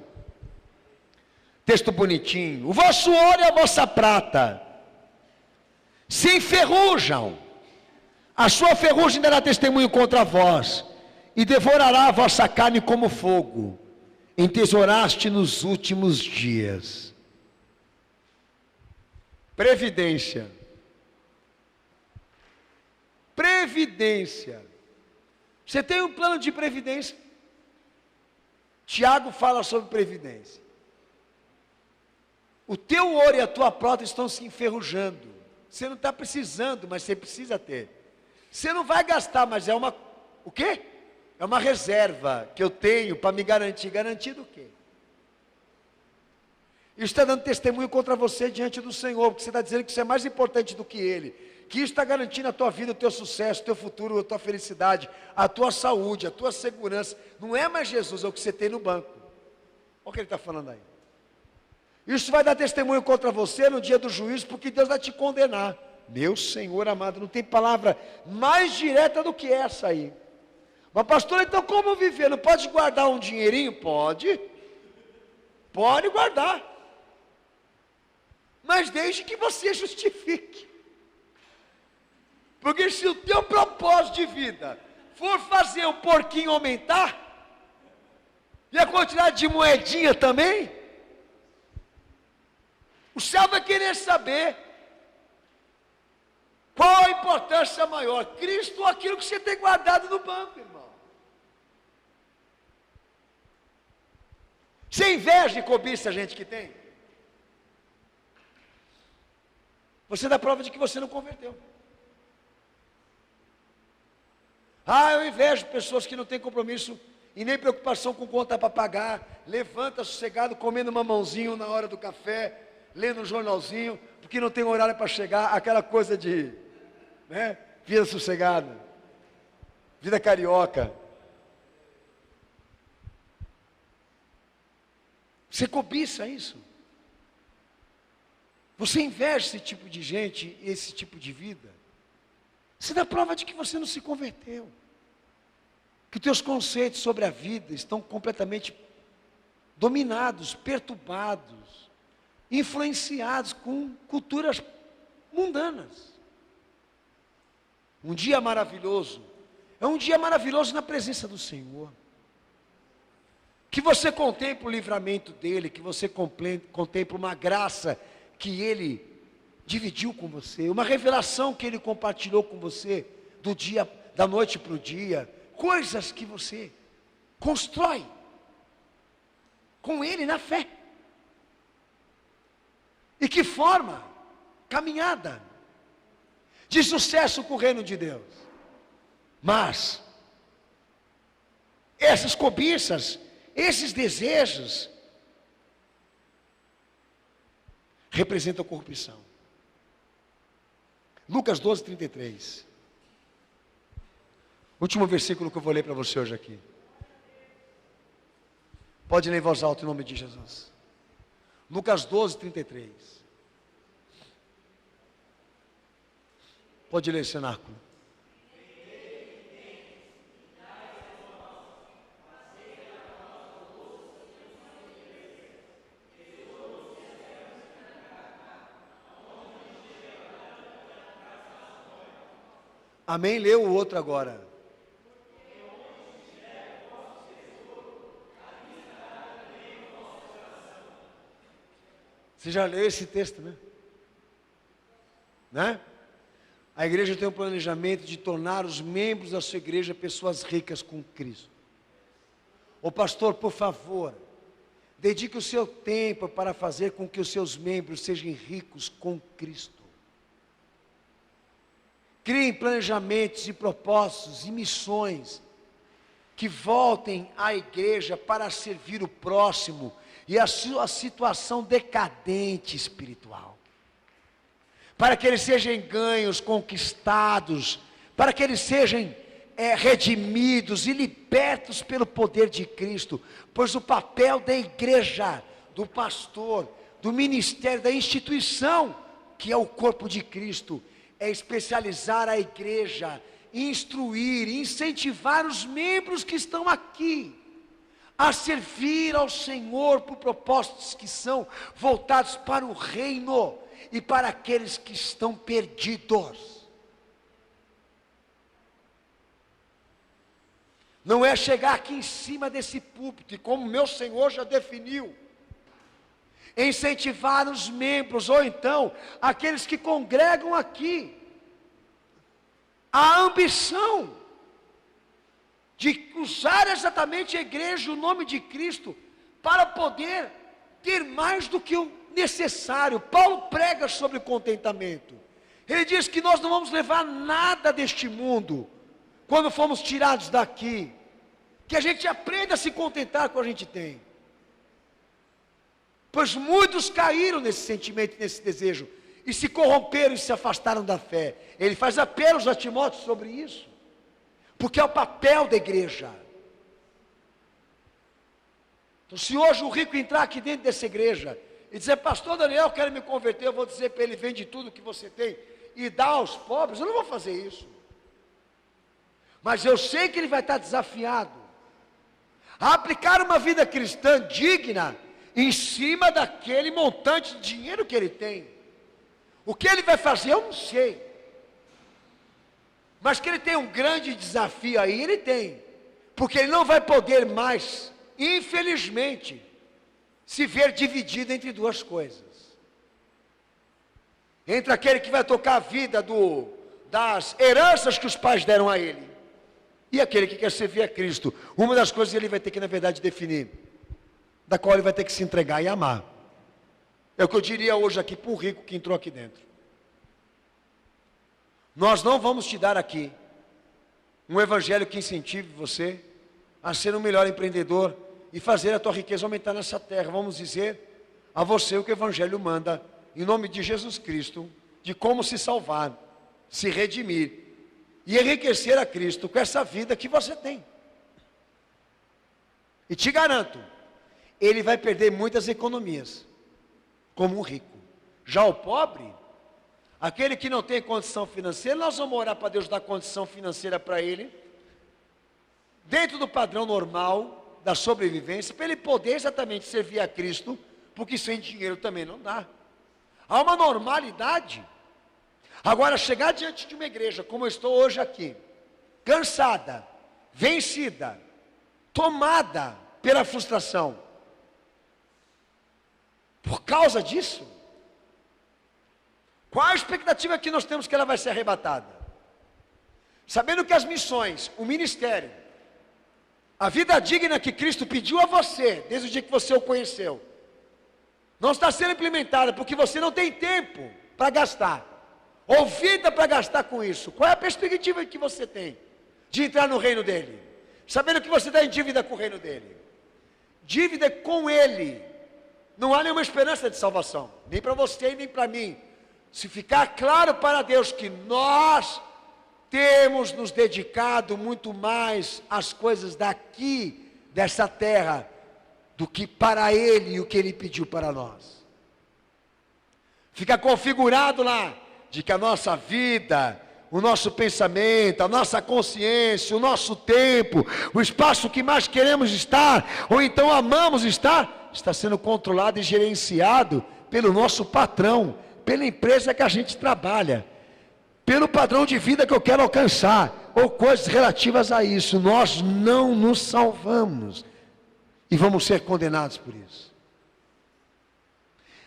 A: Texto bonitinho. O vosso ouro e a vossa prata se enferrujam. A sua ferrugem dará testemunho contra vós, e devorará a vossa carne como fogo. Entesouraste nos últimos dias. Previdência. Previdência. Você tem um plano de previdência? Tiago fala sobre previdência. O teu ouro e a tua prata estão se enferrujando. Você não está precisando, mas você precisa ter. Você não vai gastar, mas é uma... O quê? É uma reserva que eu tenho para me garantir. Garantir do quê? Isso está dando testemunho contra você diante do Senhor, porque você está dizendo que isso é mais importante do que Ele. Que isso está garantindo a tua vida, o teu sucesso, o teu futuro, a tua felicidade, a tua saúde, a tua segurança. Não é mais Jesus, é o que você tem no banco. Olha o que ele está falando aí. Isso vai dar testemunho contra você no dia do juízo, porque Deus vai te condenar. Meu Senhor amado, não tem palavra mais direta do que essa aí. Mas pastor, então como viver? Não pode guardar um dinheirinho? Pode. Pode guardar. Mas desde que você justifique. Porque se o teu propósito de vida for fazer o porquinho aumentar, e a quantidade de moedinha também, o céu vai querer saber qual a importância maior, Cristo ou aquilo que você tem guardado no banco, irmão. Você inveja e cobiça a gente que tem? Você dá prova de que você não converteu. Ah, eu invejo pessoas que não têm compromisso e nem preocupação com conta para pagar. Levanta sossegado, comendo mamãozinho na hora do café, lendo um jornalzinho, porque não tem horário para chegar. Aquela coisa de, né, vida sossegada, vida carioca. Você cobiça isso? Você inveja esse tipo de gente, esse tipo de vida? Você dá prova de que você não se converteu. Que os teus conceitos sobre a vida estão completamente dominados, perturbados, influenciados com culturas mundanas. Um dia maravilhoso, é um dia maravilhoso na presença do Senhor. Que você contemple o livramento dEle, que você contemple uma graça que Ele dividiu com você, uma revelação que Ele compartilhou com você, do dia, da noite para o dia, coisas que você constrói com Ele na fé. E que forma, caminhada de sucesso com o reino de Deus. Mas essas cobiças, esses desejos representam corrupção. Lucas 12, 33. Último versículo que eu vou ler para você hoje aqui. Pode ler em voz alta em nome de Jesus. Lucas 12, 33. Pode ler, cenáculo. Amém? Leu o outro agora. Você já leu esse texto, né? A igreja tem um planejamento de tornar os membros da sua igreja pessoas ricas com Cristo. Ô pastor, por favor, dedique o seu tempo para fazer com que os seus membros sejam ricos com Cristo. Criem planejamentos e propósitos e missões que voltem à igreja para servir o próximo e a sua situação decadente espiritual. Para que eles sejam ganhos, conquistados, para que eles sejam redimidos e libertos pelo poder de Cristo. Pois o papel da igreja, do pastor, do ministério, da instituição, que é o corpo de Cristo, é especializar a igreja, instruir, incentivar os membros que estão aqui, a servir ao Senhor por propósitos que são voltados para o reino e para aqueles que estão perdidos. Não é chegar aqui em cima desse púlpito, e como meu Senhor já definiu, incentivar os membros, ou então, aqueles que congregam aqui, a ambição de usar exatamente a igreja, o nome de Cristo, para poder ter mais do que o necessário. Paulo prega sobre contentamento. Ele diz que nós não vamos levar nada deste mundo, quando formos tirados daqui, que a gente aprenda a se contentar com o que a gente tem. Pois muitos caíram nesse sentimento, nesse desejo, e se corromperam e se afastaram da fé. Ele faz apelos a Timóteo sobre isso, porque é o papel da igreja. Então, se hoje o rico entrar aqui dentro dessa igreja e dizer: pastor Daniel, eu quero me converter, eu vou dizer para ele: vende tudo que você tem e dá aos pobres. Eu não vou fazer isso, mas eu sei que ele vai estar desafiado a aplicar uma vida cristã digna em cima daquele montante de dinheiro que ele tem. O que ele vai fazer eu não sei, mas que ele tem um grande desafio aí, ele tem, porque ele não vai poder mais, infelizmente, se ver dividido entre duas coisas, entre aquele que vai tocar a vida das heranças que os pais deram a ele, e aquele que quer servir a Cristo. Uma das coisas que ele vai ter que, na verdade, definir, da qual ele vai ter que se entregar e amar. É o que eu diria hoje aqui para o rico que entrou aqui dentro: nós não vamos te dar aqui Um evangelho que incentive você a ser um melhor empreendedor e fazer a tua riqueza aumentar nessa terra. Vamos dizer a você o que o evangelho manda, em nome de Jesus Cristo, de como se salvar, se redimir e enriquecer a Cristo com essa vida que você tem. E te garanto, ele vai perder muitas economias, como um rico. Já o pobre, aquele que não tem condição financeira, nós vamos orar para Deus dar condição financeira para ele, dentro do padrão normal da sobrevivência, para ele poder exatamente servir a Cristo, porque sem dinheiro também não dá. Há uma normalidade. Agora, chegar diante de uma igreja, como eu estou hoje aqui, cansada, vencida, tomada pela frustração, por causa disso, qual a expectativa que nós temos que ela vai ser arrebatada? Sabendo que as missões, o ministério, a vida digna que Cristo pediu a você, desde o dia que você o conheceu, não está sendo implementada, porque você não tem tempo para gastar, ou vida para gastar com isso. Qual é a perspectiva que você tem de entrar no reino dele? Sabendo que você está em dívida com o reino dele. Dívida com ele. Não há nenhuma esperança de salvação, nem para você e nem para mim. Se ficar claro para Deus que nós temos nos dedicado muito mais às coisas daqui, dessa terra, do que para Ele e o que Ele pediu para nós. Fica configurado lá, de que a nossa vida, o nosso pensamento, a nossa consciência, o nosso tempo, o espaço que mais queremos estar, ou então amamos estar, está sendo controlado e gerenciado pelo nosso patrão, pela empresa que a gente trabalha, pelo padrão de vida que eu quero alcançar, ou coisas relativas a isso. Nós não nos salvamos e vamos ser condenados por isso.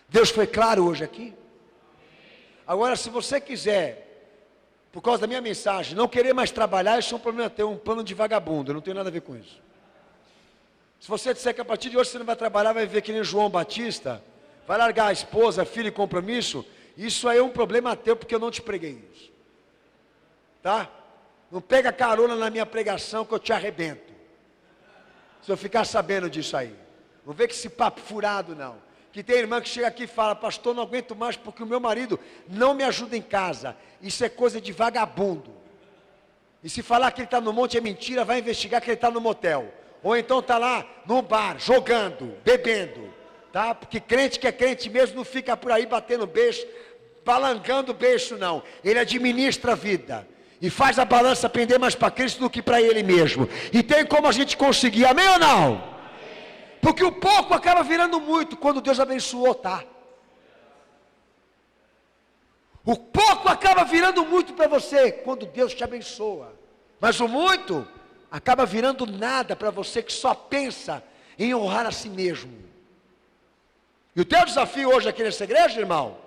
A: Deus foi claro hoje aqui? Agora, se você quiser, por causa da minha mensagem, não querer mais trabalhar, isso é um problema teu, um plano de vagabundo, eu não tenho nada a ver com isso. Se você disser que a partir de hoje você não vai trabalhar, vai viver que nem João Batista, vai largar a esposa, filho e compromisso, isso aí é um problema teu, porque eu não te preguei isso. Tá? Não pega carona na minha pregação que eu te arrebento. Se eu ficar sabendo disso aí. Não vê que esse papo furado não. Que tem irmã que chega aqui e fala, pastor, não aguento mais porque o meu marido não me ajuda em casa. Isso é coisa de vagabundo. E se falar que ele está no monte é mentira, vai investigar que ele está no motel. Ou então está lá no bar, jogando, bebendo. Tá? Porque crente que é crente mesmo não fica por aí batendo beijo, balangando beijo não. Ele administra a vida. E faz a balança pender mais para Cristo do que para ele mesmo. E tem como a gente conseguir, amém ou não? Porque o pouco acaba virando muito quando Deus abençoou, tá? O pouco acaba virando muito para você quando Deus te abençoa. Mas o muito acaba virando nada para você que só pensa em honrar a si mesmo. E o teu desafio hoje aqui nessa igreja, irmão,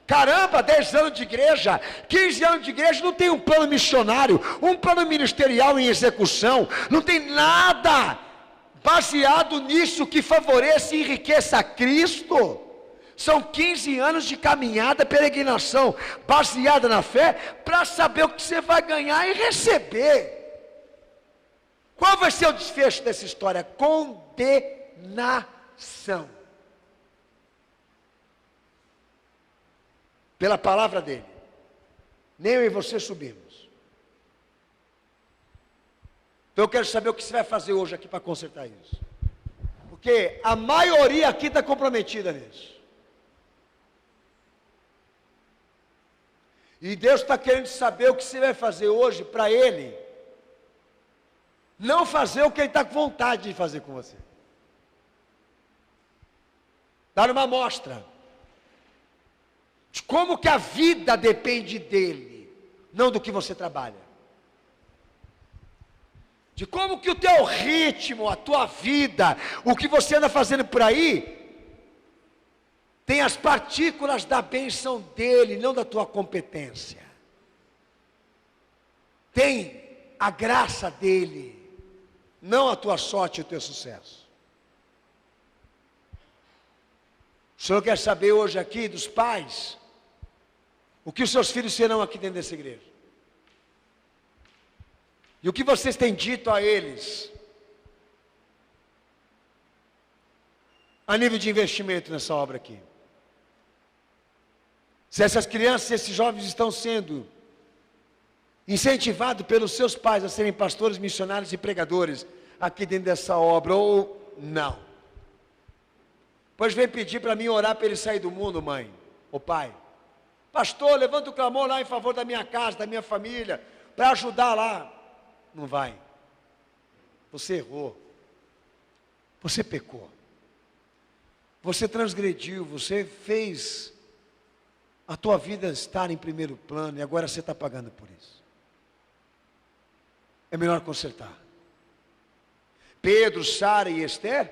A: caramba, 10 anos de igreja, 15 anos de igreja, não tem um plano missionário, um plano ministerial em execução, não tem nada baseado nisso que favoreça e enriqueça a Cristo. São 15 anos de caminhada, peregrinação, baseada na fé, para saber o que você vai ganhar e receber. Qual vai ser o desfecho dessa história? Condenação. Pela palavra dele. Nem eu e você subimos. Então eu quero saber o que você vai fazer hoje aqui para consertar isso. Porque a maioria aqui está comprometida nisso. E Deus está querendo saber o que você vai fazer hoje para Ele não fazer o que Ele está com vontade de fazer com você. Dar uma amostra de como que a vida depende dEle, não do que você trabalha. De como que o teu ritmo, a tua vida, o que você anda fazendo por aí, tem as partículas da bênção dEle, não da tua competência. Tem a graça dEle, não a tua sorte e o teu sucesso. O Senhor quer saber hoje aqui dos pais, o que os seus filhos serão aqui dentro dessa igreja. E o que vocês têm dito a eles, a nível de investimento nessa obra aqui? Se essas crianças, esses jovens estão sendo incentivados pelos seus pais a serem pastores, missionários e pregadores aqui dentro dessa obra, ou não? Pois vem pedir para mim orar para ele sair do mundo, mãe, ou pai. Pastor, levanta o clamor lá em favor da minha casa, da minha família, para ajudar lá. Não vai. Você errou. Você pecou. Você transgrediu, você fez a tua vida estar em primeiro plano e agora você está pagando por isso. É melhor consertar. Pedro, Sara e Esther,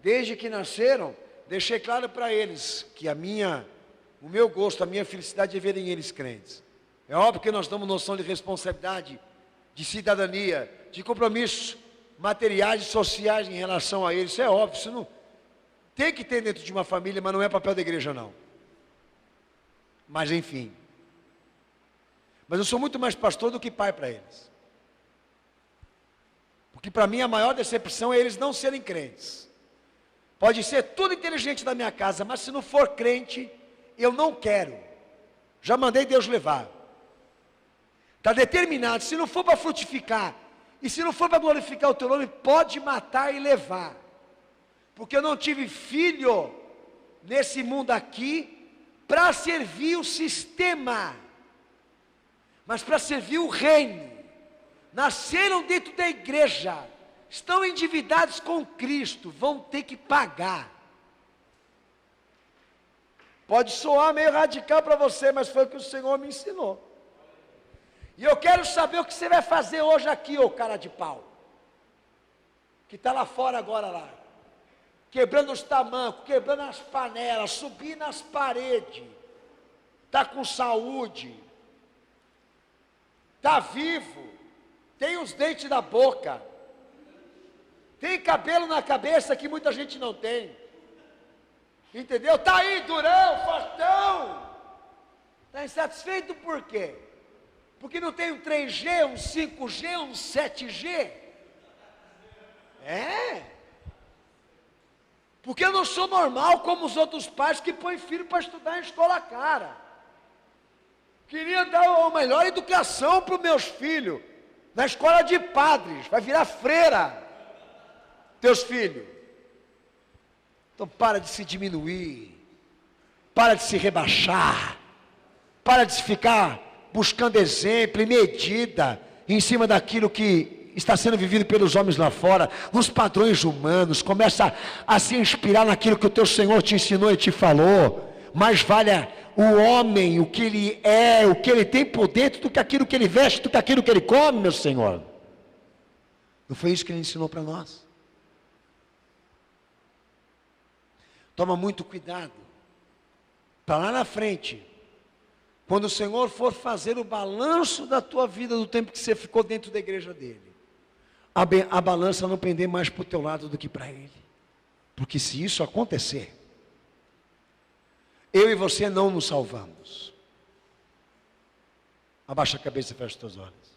A: desde que nasceram, deixei claro para eles que o meu gosto, a minha felicidade é verem eles crentes. É óbvio que nós damos noção de responsabilidade, de cidadania, de compromissos materiais e sociais em relação a eles. Isso é óbvio, isso não tem que ter dentro de uma família, mas não é papel da igreja não. Mas enfim. Mas eu sou muito mais pastor do que pai para eles. Porque para mim a maior decepção é eles não serem crentes. Pode ser tudo inteligente da minha casa, mas se não for crente, eu não quero. Já mandei Deus levar. Está determinado, se não for para frutificar, e se não for para glorificar o teu nome, pode matar e levar. Porque eu não tive filho nesse mundo aqui para servir o sistema, mas para servir o reino. Nasceram dentro da igreja, estão endividados com Cristo, vão ter que pagar. Pode soar meio radical para você, mas foi o que o Senhor me ensinou. E eu quero saber o que você vai fazer hoje aqui, ô cara de pau, que está lá fora agora lá, quebrando os tamancos, quebrando as panelas, subindo as paredes, está com saúde, está vivo, tem os dentes na boca, tem cabelo na cabeça que muita gente não tem, entendeu? Está aí durão, fortão, está insatisfeito por quê? Porque não tem um 3G, um 5G, um 7G? É. Porque eu não sou normal como os outros pais que põem filho para estudar em escola cara. Queria dar a melhor educação para os meus filhos, na escola de padres, vai virar freira, teus filhos. Então para de se diminuir, para de se rebaixar, para de se ficar buscando exemplo e medida em cima daquilo que está sendo vivido pelos homens lá fora, nos padrões humanos. Começa a se inspirar naquilo que o teu Senhor te ensinou e te falou. Mais vale o homem, o que ele é, o que ele tem por dentro, do que aquilo que ele veste, do que aquilo que ele come, meu Senhor. Não foi isso que ele ensinou para nós? Toma muito cuidado, para lá na frente, quando o Senhor for fazer o balanço da tua vida, do tempo que você ficou dentro da igreja dele, a balança não pender mais para o teu lado do que para ele. Porque se isso acontecer, eu e você não nos salvamos. Abaixa a cabeça e fecha os teus olhos.